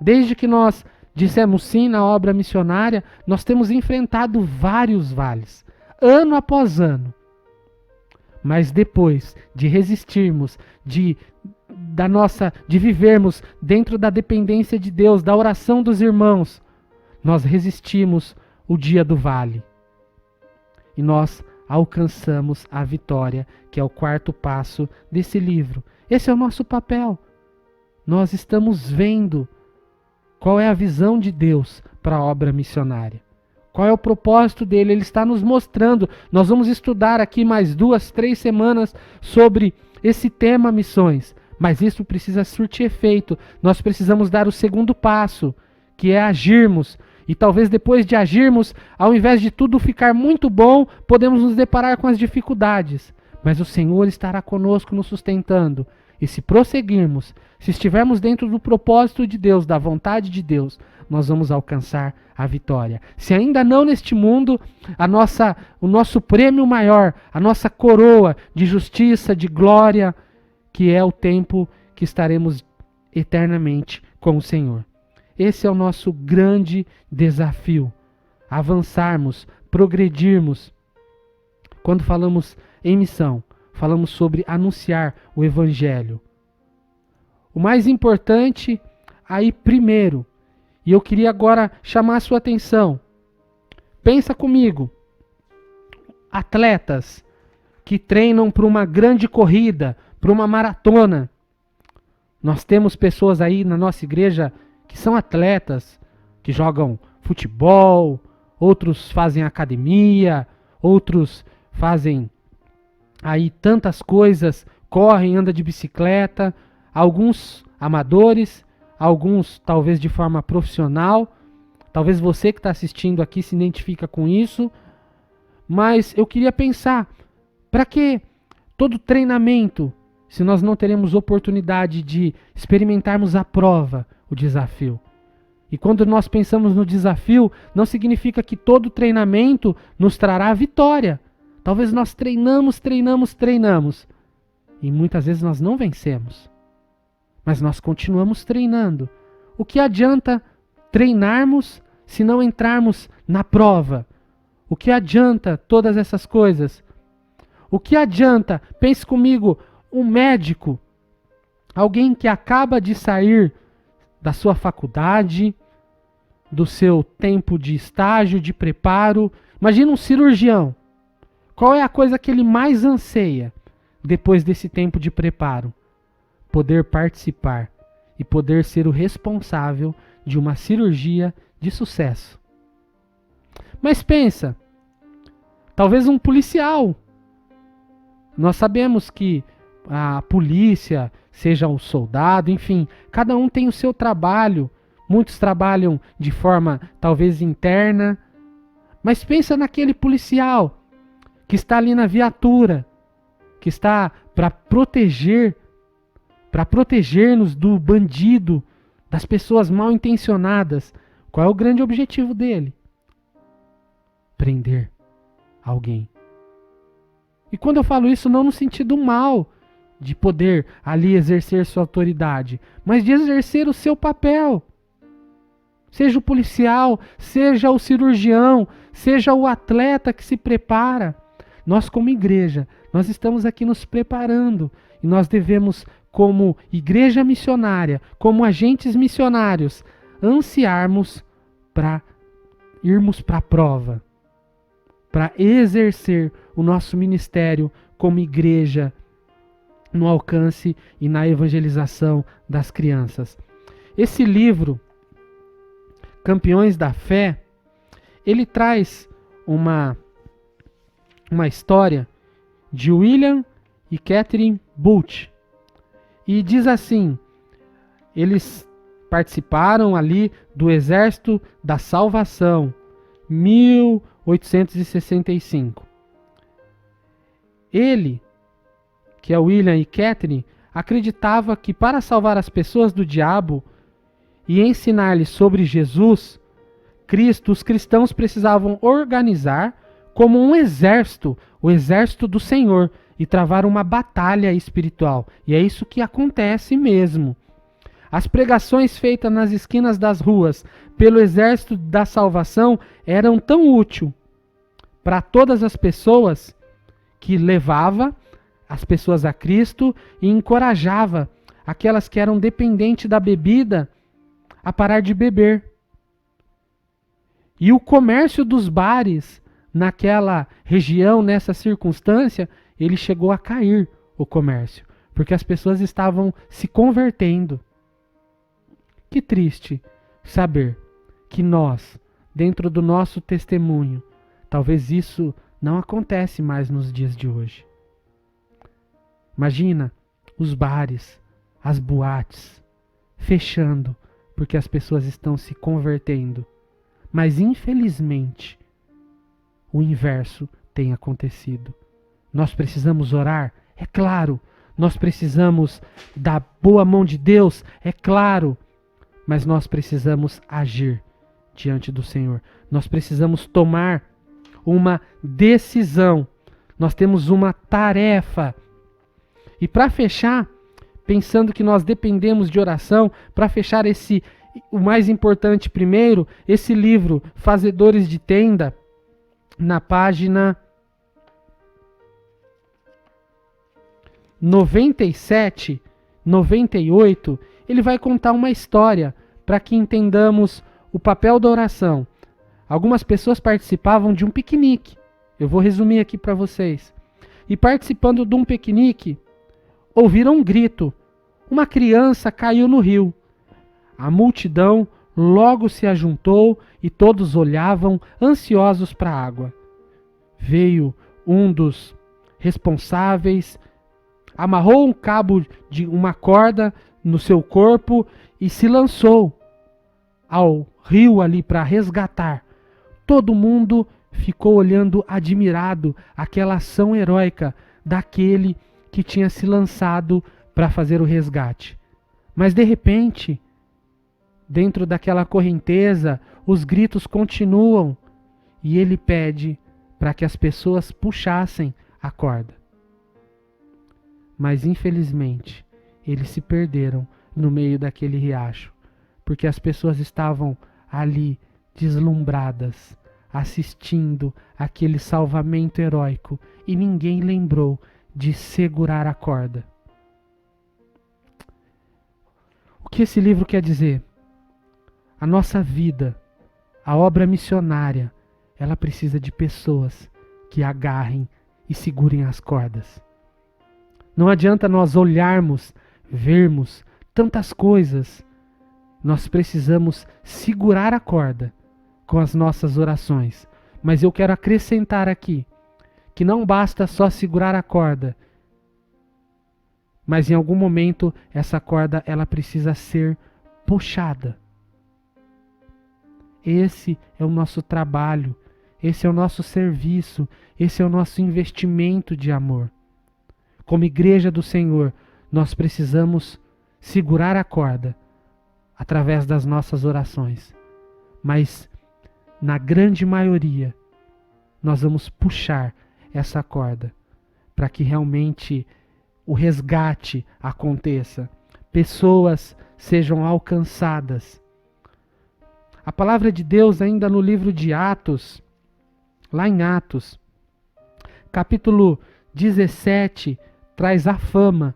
S2: Desde que nós dissemos sim na obra missionária, nós temos enfrentado vários vales, ano após ano. Mas depois de resistirmos, de vivermos dentro da dependência de Deus, da oração dos irmãos, nós resistimos o dia do vale. E nós alcançamos a vitória, que é o 4º passo desse livro. Esse é o nosso papel. Nós estamos vendo qual é a visão de Deus para a obra missionária. Qual é o propósito dele? Ele está nos mostrando. Nós vamos estudar aqui mais 2, 3 semanas sobre esse tema missões. Mas isso precisa surtir efeito. Nós precisamos dar o segundo passo, que é agirmos. E talvez depois de agirmos, ao invés de tudo ficar muito bom, podemos nos deparar com as dificuldades. Mas o Senhor estará conosco nos sustentando. E se prosseguirmos, se estivermos dentro do propósito de Deus, da vontade de Deus, nós vamos alcançar a vitória. Se ainda não neste mundo, o nosso prêmio maior, a nossa coroa de justiça, de glória, que é o tempo que estaremos eternamente com o Senhor. Esse é o nosso grande desafio. Avançarmos, progredirmos. Quando falamos em missão, falamos sobre anunciar o Evangelho. O mais importante aí primeiro, e eu queria agora chamar a sua atenção. Pensa comigo. Atletas que treinam para uma grande corrida, para uma maratona. Nós temos pessoas aí na nossa igreja que são atletas, que jogam futebol, outros fazem academia, outros fazem aí tantas coisas, correm, andam de bicicleta, alguns amadores, alguns talvez de forma profissional, Talvez você que está assistindo aqui se identifica com isso. Mas eu queria pensar, para que todo treinamento, se nós não teremos oportunidade de experimentarmos a prova, o desafio? E quando nós pensamos no desafio, não significa que todo treinamento nos trará a vitória. Talvez nós treinamos. E muitas vezes nós não vencemos. Mas nós continuamos treinando. O que adianta treinarmos se não entrarmos na prova? O que adianta todas essas coisas? O que adianta, pense comigo, um médico, alguém que acaba de sair da sua faculdade, do seu tempo de estágio, de preparo. Imagina um cirurgião. Qual é a coisa que ele mais anseia depois desse tempo de preparo? Poder participar e poder ser o responsável de uma cirurgia de sucesso. Mas pensa, talvez um policial. Nós sabemos que a polícia, seja um soldado, enfim, cada um tem o seu trabalho. Muitos trabalham de forma talvez interna. Mas pensa naquele policial que está ali na viatura, que está para proteger-nos do bandido, das pessoas mal intencionadas. Qual é o grande objetivo dele? Prender alguém. E quando eu falo isso, não no sentido mal, de poder ali exercer sua autoridade, mas de exercer o seu papel. Seja o policial, seja o cirurgião, seja o atleta que se prepara. Nós como igreja, nós estamos aqui nos preparando e nós devemos, como igreja missionária, como agentes missionários, ansiarmos para irmos para a prova, para exercer o nosso ministério como igreja no alcance e na evangelização das crianças. Esse livro, Campeões da Fé, ele traz uma história de William e Catherine Bult. E diz assim, eles participaram ali do Exército da Salvação, 1865. Ele, que é William e Catherine, acreditava que para salvar as pessoas do diabo e ensinar-lhes sobre Jesus Cristo, os cristãos precisavam organizar como um exército, o exército do Senhor, e travar uma batalha espiritual. E é isso que acontece mesmo. As pregações feitas nas esquinas das ruas pelo exército da salvação eram tão úteis para todas as pessoas que levava as pessoas a Cristo e encorajava aquelas que eram dependentes da bebida a parar de beber. E o comércio dos bares naquela região, nessa circunstância, ele chegou a cair, o comércio, porque as pessoas estavam se convertendo. Que triste saber que nós, dentro do nosso testemunho, talvez isso não acontece mais nos dias de hoje. Imagina os bares, as boates, fechando, porque as pessoas estão se convertendo. Mas infelizmente, o inverso tem acontecido. Nós precisamos orar? É claro. Nós precisamos da boa mão de Deus? É claro. Mas nós precisamos agir diante do Senhor. Nós precisamos tomar uma decisão. Nós temos uma tarefa. E para fechar, pensando que nós dependemos de oração, para fechar o mais importante primeiro, esse livro, Fazedores de Tenda, na página 97, 98, ele vai contar uma história para que entendamos o papel da oração. Algumas pessoas participavam de um piquenique. Eu vou resumir aqui para vocês. E participando de um piquenique, ouviram um grito. Uma criança caiu no rio. A multidão logo se ajuntou e todos olhavam ansiosos para a água. Veio um dos responsáveis, amarrou um cabo de uma corda no seu corpo e se lançou ao rio ali para resgatar, todo mundo ficou olhando admirado aquela ação heróica daquele que tinha se lançado para fazer o resgate. Mas de repente, dentro daquela correnteza, os gritos continuam e ele pede para que as pessoas puxassem a corda. Mas infelizmente, eles se perderam no meio daquele riacho, porque as pessoas estavam ali deslumbradas, assistindo aquele salvamento heróico e ninguém lembrou de segurar a corda. O que esse livro quer dizer? A nossa vida, a obra missionária, ela precisa de pessoas que agarrem e segurem as cordas. Não adianta nós olharmos, vermos tantas coisas. Nós precisamos segurar a corda com as nossas orações. Mas eu quero acrescentar aqui que não basta só segurar a corda, mas em algum momento essa corda ela precisa ser puxada. Esse é o nosso trabalho, esse é o nosso serviço, esse é o nosso investimento de amor. Como igreja do Senhor, nós precisamos segurar a corda através das nossas orações. Mas, na grande maioria, nós vamos puxar essa corda para que realmente o resgate aconteça, pessoas sejam alcançadas. A palavra de Deus ainda no livro de Atos, lá em Atos, capítulo 17, traz a fama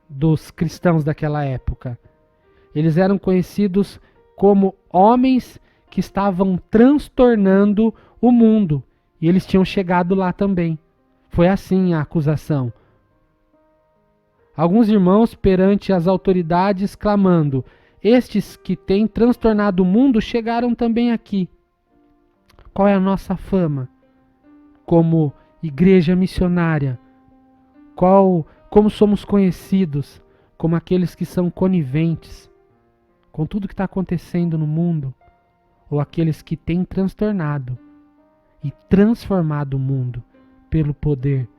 S2: dos cristãos daquela época. Eles eram conhecidos como homens que estavam transtornando o mundo. E eles tinham chegado lá também. Foi assim a acusação. Alguns irmãos perante as autoridades clamando: estes que têm transtornado o mundo chegaram também aqui. Qual é a nossa fama como igreja missionária? Como somos conhecidos? Como aqueles que são coniventes com tudo que está acontecendo no mundo? Ou aqueles que têm transtornado e transformado o mundo pelo poder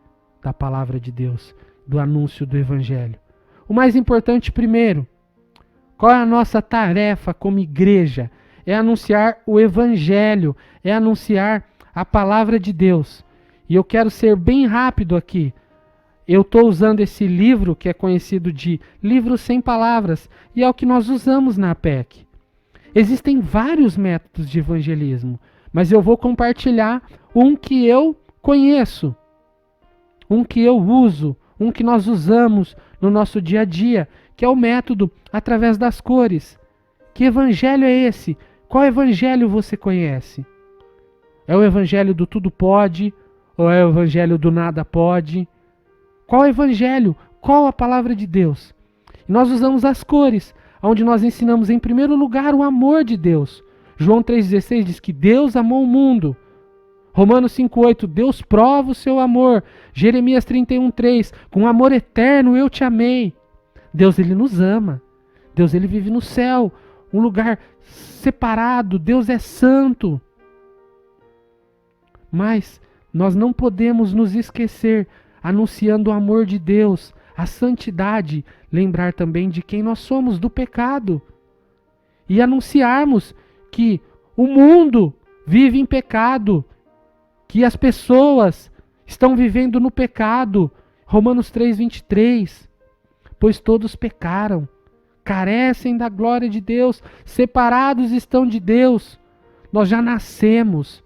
S2: da palavra de Deus, do anúncio do Evangelho? O mais importante primeiro, qual é a nossa tarefa como igreja? É anunciar o Evangelho, é anunciar a palavra de Deus. E eu quero ser bem rápido aqui. Eu estou usando esse livro que é conhecido de livro sem palavras e é o que nós usamos na APEC. Existem vários métodos de evangelismo, mas eu vou compartilhar um que eu conheço, um que eu uso, um que nós usamos no nosso dia a dia, que é o método através das cores. Que evangelho é esse? Qual evangelho você conhece? É o evangelho do tudo pode? Ou é o evangelho do nada pode? Qual evangelho? Qual a palavra de Deus? E nós usamos as cores, onde nós ensinamos em primeiro lugar o amor de Deus. João 3,16 diz que Deus amou o mundo. Romanos 5,8, Deus prova o seu amor. Jeremias 31,3, com amor eterno eu te amei. Deus, ele nos ama. Deus, ele vive no céu, um lugar separado. Deus é santo. Mas nós não podemos nos esquecer, anunciando o amor de Deus, a santidade, lembrar também de quem nós somos, do pecado. E anunciarmos que o mundo vive em pecado, que as pessoas estão vivendo no pecado. Romanos 3,23. Pois todos pecaram, carecem da glória de Deus, separados estão de Deus. Nós já nascemos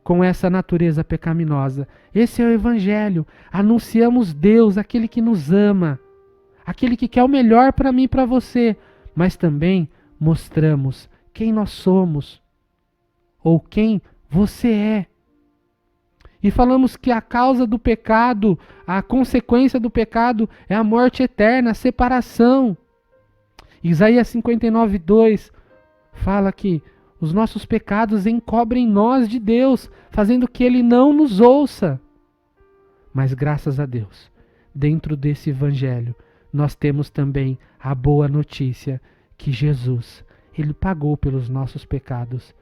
S2: com essa natureza pecaminosa. Esse é o Evangelho. Anunciamos Deus, aquele que nos ama, aquele que quer o melhor para mim e para você, mas também mostramos quem nós somos, ou quem você é. E falamos que a causa do pecado, a consequência do pecado é a morte eterna, a separação. Isaías 59,2 fala que os nossos pecados encobrem nós de Deus, fazendo que Ele não nos ouça. Mas graças a Deus, dentro desse Evangelho, nós temos também a boa notícia que Jesus, Ele pagou pelos nossos pecados.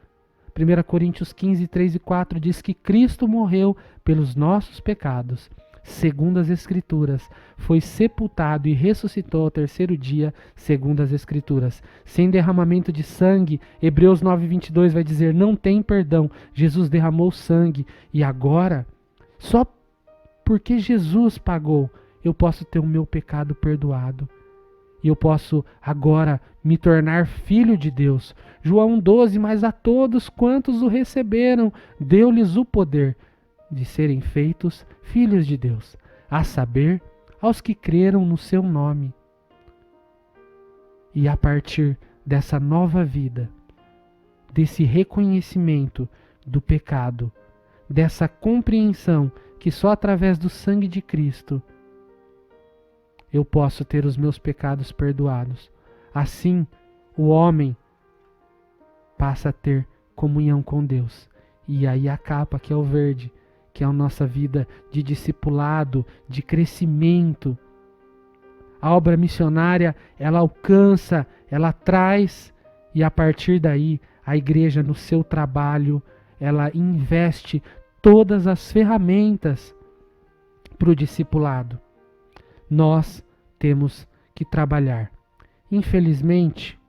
S2: 1 Coríntios 15, 3 e 4 diz que Cristo morreu pelos nossos pecados, segundo as Escrituras, foi sepultado e ressuscitou ao terceiro dia, segundo as Escrituras. Sem derramamento de sangue, Hebreus 9, 22 vai dizer, não tem perdão. Jesus derramou sangue e agora, só porque Jesus pagou, eu posso ter o meu pecado perdoado. E eu posso agora me tornar filho de Deus. João 12, mas a todos quantos o receberam, deu-lhes o poder de serem feitos filhos de Deus, a saber, aos que creram no seu nome. E a partir dessa nova vida, desse reconhecimento do pecado, dessa compreensão que só através do sangue de Cristo eu posso ter os meus pecados perdoados. Assim, o homem passa a ter comunhão com Deus. E aí a capa, que é o verde, que é a nossa vida de discipulado, de crescimento. A obra missionária, ela alcança, ela traz, e a partir daí, a igreja no seu trabalho, ela investe todas as ferramentas para o discipulado. Nós temos que trabalhar. Infelizmente,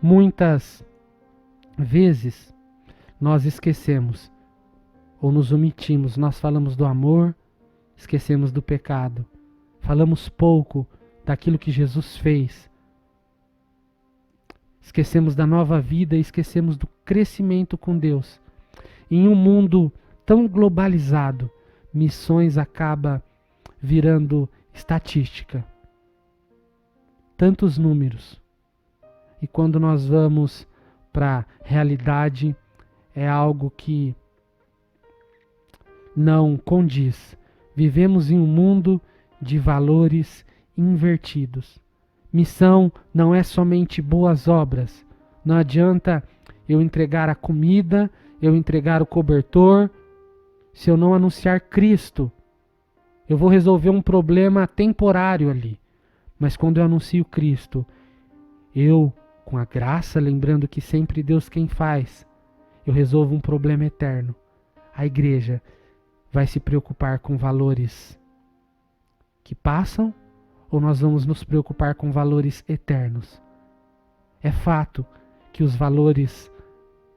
S2: muitas vezes nós esquecemos ou nos omitimos. Nós falamos do amor, esquecemos do pecado. Falamos pouco daquilo que Jesus fez. Esquecemos da nova vida e esquecemos do crescimento com Deus. Em um mundo tão globalizado, missões acaba virando estatística. Tantos números. E quando nós vamos para a realidade, é algo que não condiz. Vivemos em um mundo de valores invertidos. Missão não é somente boas obras. Não adianta eu entregar a comida, eu entregar o cobertor, se eu não anunciar Cristo. Eu vou resolver um problema temporário ali. Mas quando eu anuncio Cristo, eu, com a graça, lembrando que sempre Deus quem faz, eu resolvo um problema eterno. A igreja vai se preocupar com valores que passam ou nós vamos nos preocupar com valores eternos? É fato que os valores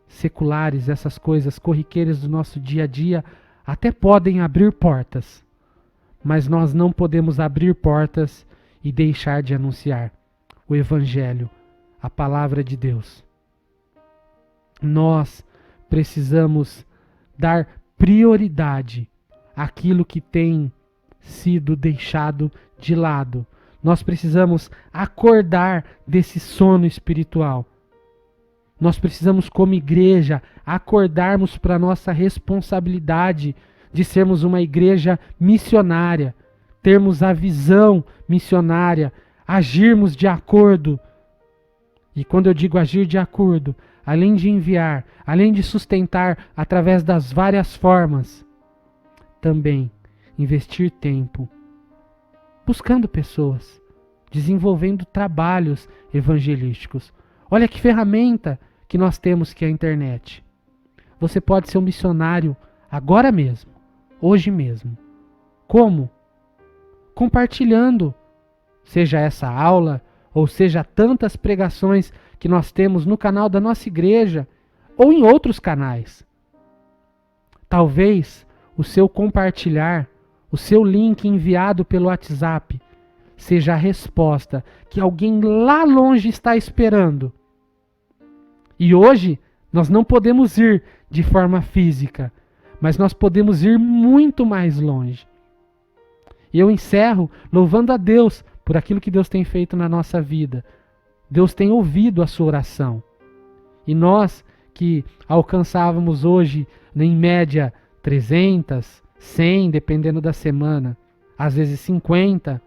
S2: seculares, essas coisas corriqueiras do nosso dia a dia, até podem abrir portas. Mas nós não podemos abrir portas e deixar de anunciar o Evangelho, a palavra de Deus. Nós precisamos dar prioridade àquilo que tem sido deixado de lado. Nós precisamos acordar desse sono espiritual. Nós precisamos, como igreja, acordarmos para a nossa responsabilidade de sermos uma igreja missionária, termos a visão missionária, agirmos de acordo. E quando eu digo agir de acordo, além de enviar, além de sustentar através das várias formas, também investir tempo, buscando pessoas, desenvolvendo trabalhos evangelísticos. Olha que ferramenta que nós temos, que é a internet. Você pode ser um missionário agora mesmo, hoje mesmo. Como? Compartilhando, seja essa aula, ou seja tantas pregações que nós temos no canal da nossa igreja, ou em outros canais. Talvez o seu compartilhar, o seu link enviado pelo WhatsApp, seja a resposta que alguém lá longe está esperando. E hoje nós não podemos ir de forma física, mas nós podemos ir muito mais longe. E eu encerro louvando a Deus por aquilo que Deus tem feito na nossa vida. Deus tem ouvido a sua oração. E nós que alcançávamos hoje, em média, 300, 100, dependendo da semana, às vezes 50,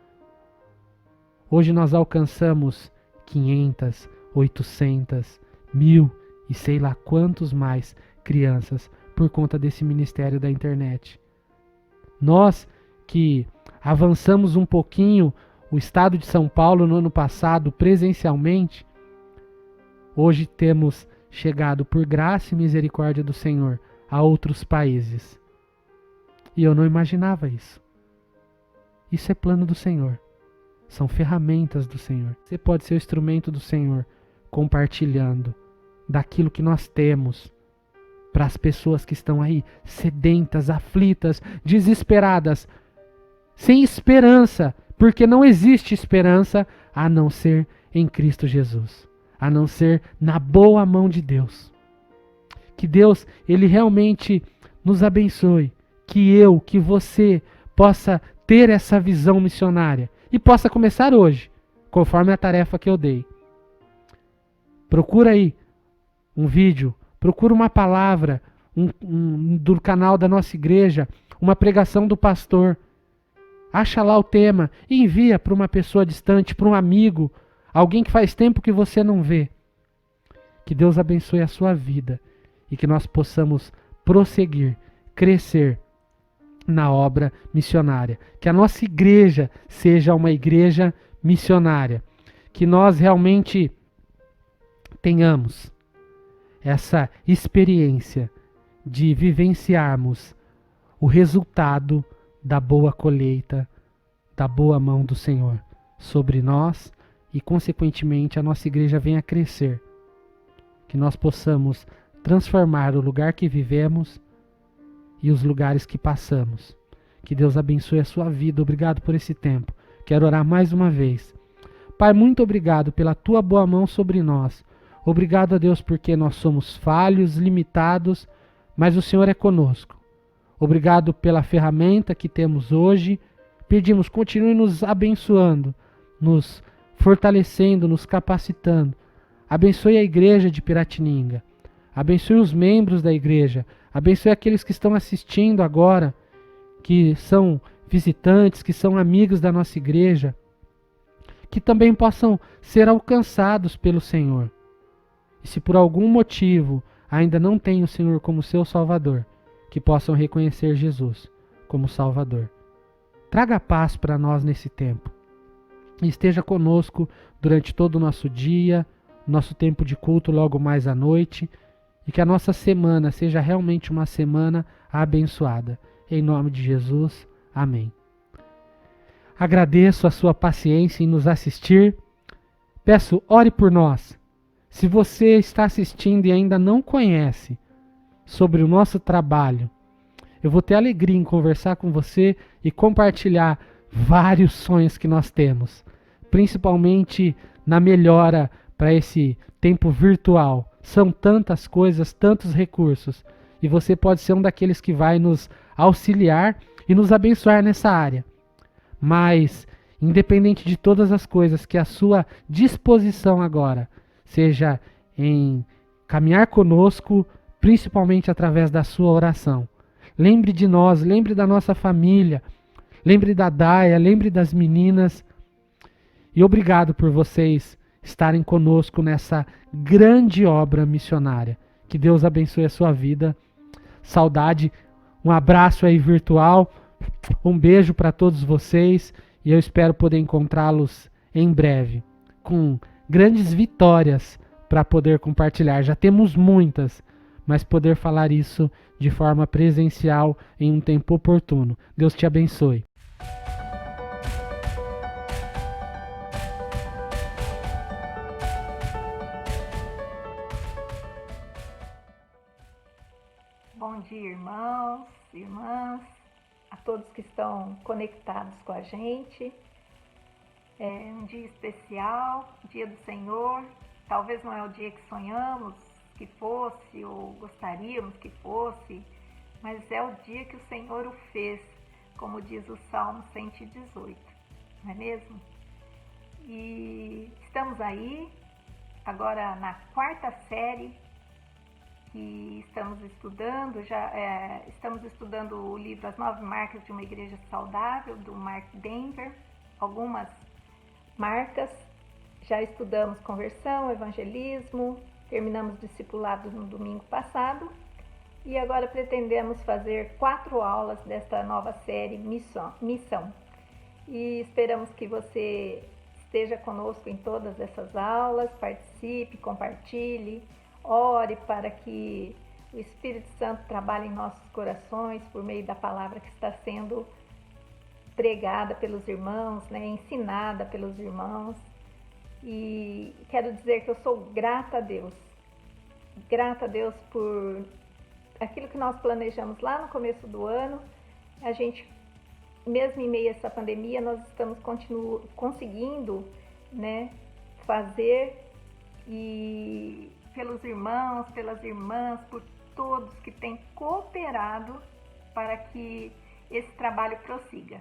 S2: hoje nós alcançamos 500, 800, 1000 e sei lá quantos mais crianças por conta desse ministério da internet. Nós que avançamos um pouquinho o estado de São Paulo no ano passado presencialmente, hoje temos chegado por graça e misericórdia do Senhor a outros países. E eu não imaginava isso. Isso é plano do Senhor. São ferramentas do Senhor. Você pode ser o instrumento do Senhor, compartilhando daquilo que nós temos para as pessoas que estão aí sedentas, aflitas, desesperadas, sem esperança, porque não existe esperança a não ser em Cristo Jesus, a não ser na boa mão de Deus. Que Deus, Ele realmente nos abençoe, que você possa ter essa visão missionária e possa começar hoje, conforme a tarefa que eu dei. Procura aí um vídeo, procura uma palavra do canal da nossa igreja, uma pregação do pastor. Acha lá o tema e envia para uma pessoa distante, para um amigo, alguém que faz tempo que você não vê. Que Deus abençoe a sua vida e que nós possamos prosseguir, crescer na obra missionária. Que a nossa igreja seja uma igreja missionária. Que nós realmente tenhamos essa experiência de vivenciarmos o resultado da boa colheita, da boa mão do Senhor sobre nós e, consequentemente, a nossa igreja venha a crescer. Que nós possamos transformar o lugar que vivemos e os lugares que passamos. Que Deus abençoe a sua vida. Obrigado por esse tempo. Quero orar mais uma vez. Pai, muito obrigado pela tua boa mão sobre nós. Obrigado a Deus porque nós somos falhos, limitados, mas o Senhor é conosco. Obrigado pela ferramenta que temos hoje. Pedimos, continue nos abençoando, nos fortalecendo, nos capacitando. Abençoe a igreja de Piratininga. Abençoe os membros da igreja. Abençoe aqueles que estão assistindo agora, que são visitantes, que são amigos da nossa igreja, que também possam ser alcançados pelo Senhor. E se por algum motivo ainda não têm o Senhor como seu Salvador, que possam reconhecer Jesus como Salvador. Traga paz para nós nesse tempo. E esteja conosco durante todo o nosso dia, nosso tempo de culto logo mais à noite, e que a nossa semana seja realmente uma semana abençoada. Em nome de Jesus, amém. Agradeço a sua paciência em nos assistir. Peço, ore por nós. Se você está assistindo e ainda não conhece sobre o nosso trabalho, eu vou ter alegria em conversar com você e compartilhar vários sonhos que nós temos, principalmente na melhora para esse tempo virtual. São tantas coisas, tantos recursos, e você pode ser um daqueles que vai nos auxiliar e nos abençoar nessa área. Mas, independente de todas as coisas, que a sua disposição agora seja em caminhar conosco, principalmente através da sua oração. Lembre de nós, lembre da nossa família, lembre da Daia, lembre das meninas. E obrigado por vocês estarem conosco nessa grande obra missionária. Que Deus abençoe a sua vida. Saudade, um abraço aí virtual, um beijo para todos vocês e eu espero poder encontrá-los em breve, com grandes vitórias para poder compartilhar. Já temos muitas, mas poder falar isso de forma presencial em um tempo oportuno. Deus te abençoe.
S3: Bom dia, irmãos, irmãs, a todos que estão conectados com a gente. É um dia especial, dia do Senhor. Talvez não é o dia que sonhamos que fosse ou gostaríamos que fosse, mas é o dia que o Senhor o fez, como diz o Salmo 118, não é mesmo? E estamos aí, agora na quarta série que estamos estudando, estamos estudando o livro As 9 Marcas de uma Igreja Saudável, do Mark Dever, algumas marcas. Já estudamos conversão, evangelismo, terminamos discipulado no domingo passado e agora pretendemos fazer 4 aulas desta nova série Missão. E esperamos que você esteja conosco em todas essas aulas, participe, compartilhe, ore para que o Espírito Santo trabalhe em nossos corações por meio da palavra que está sendo pregada pelos irmãos, né, ensinada pelos irmãos. E quero dizer que eu sou grata a Deus por aquilo que nós planejamos lá no começo do ano. A gente, mesmo em meio a essa pandemia, nós estamos conseguindo, né, fazer, e pelos irmãos, pelas irmãs, por todos que têm cooperado para que esse trabalho prossiga.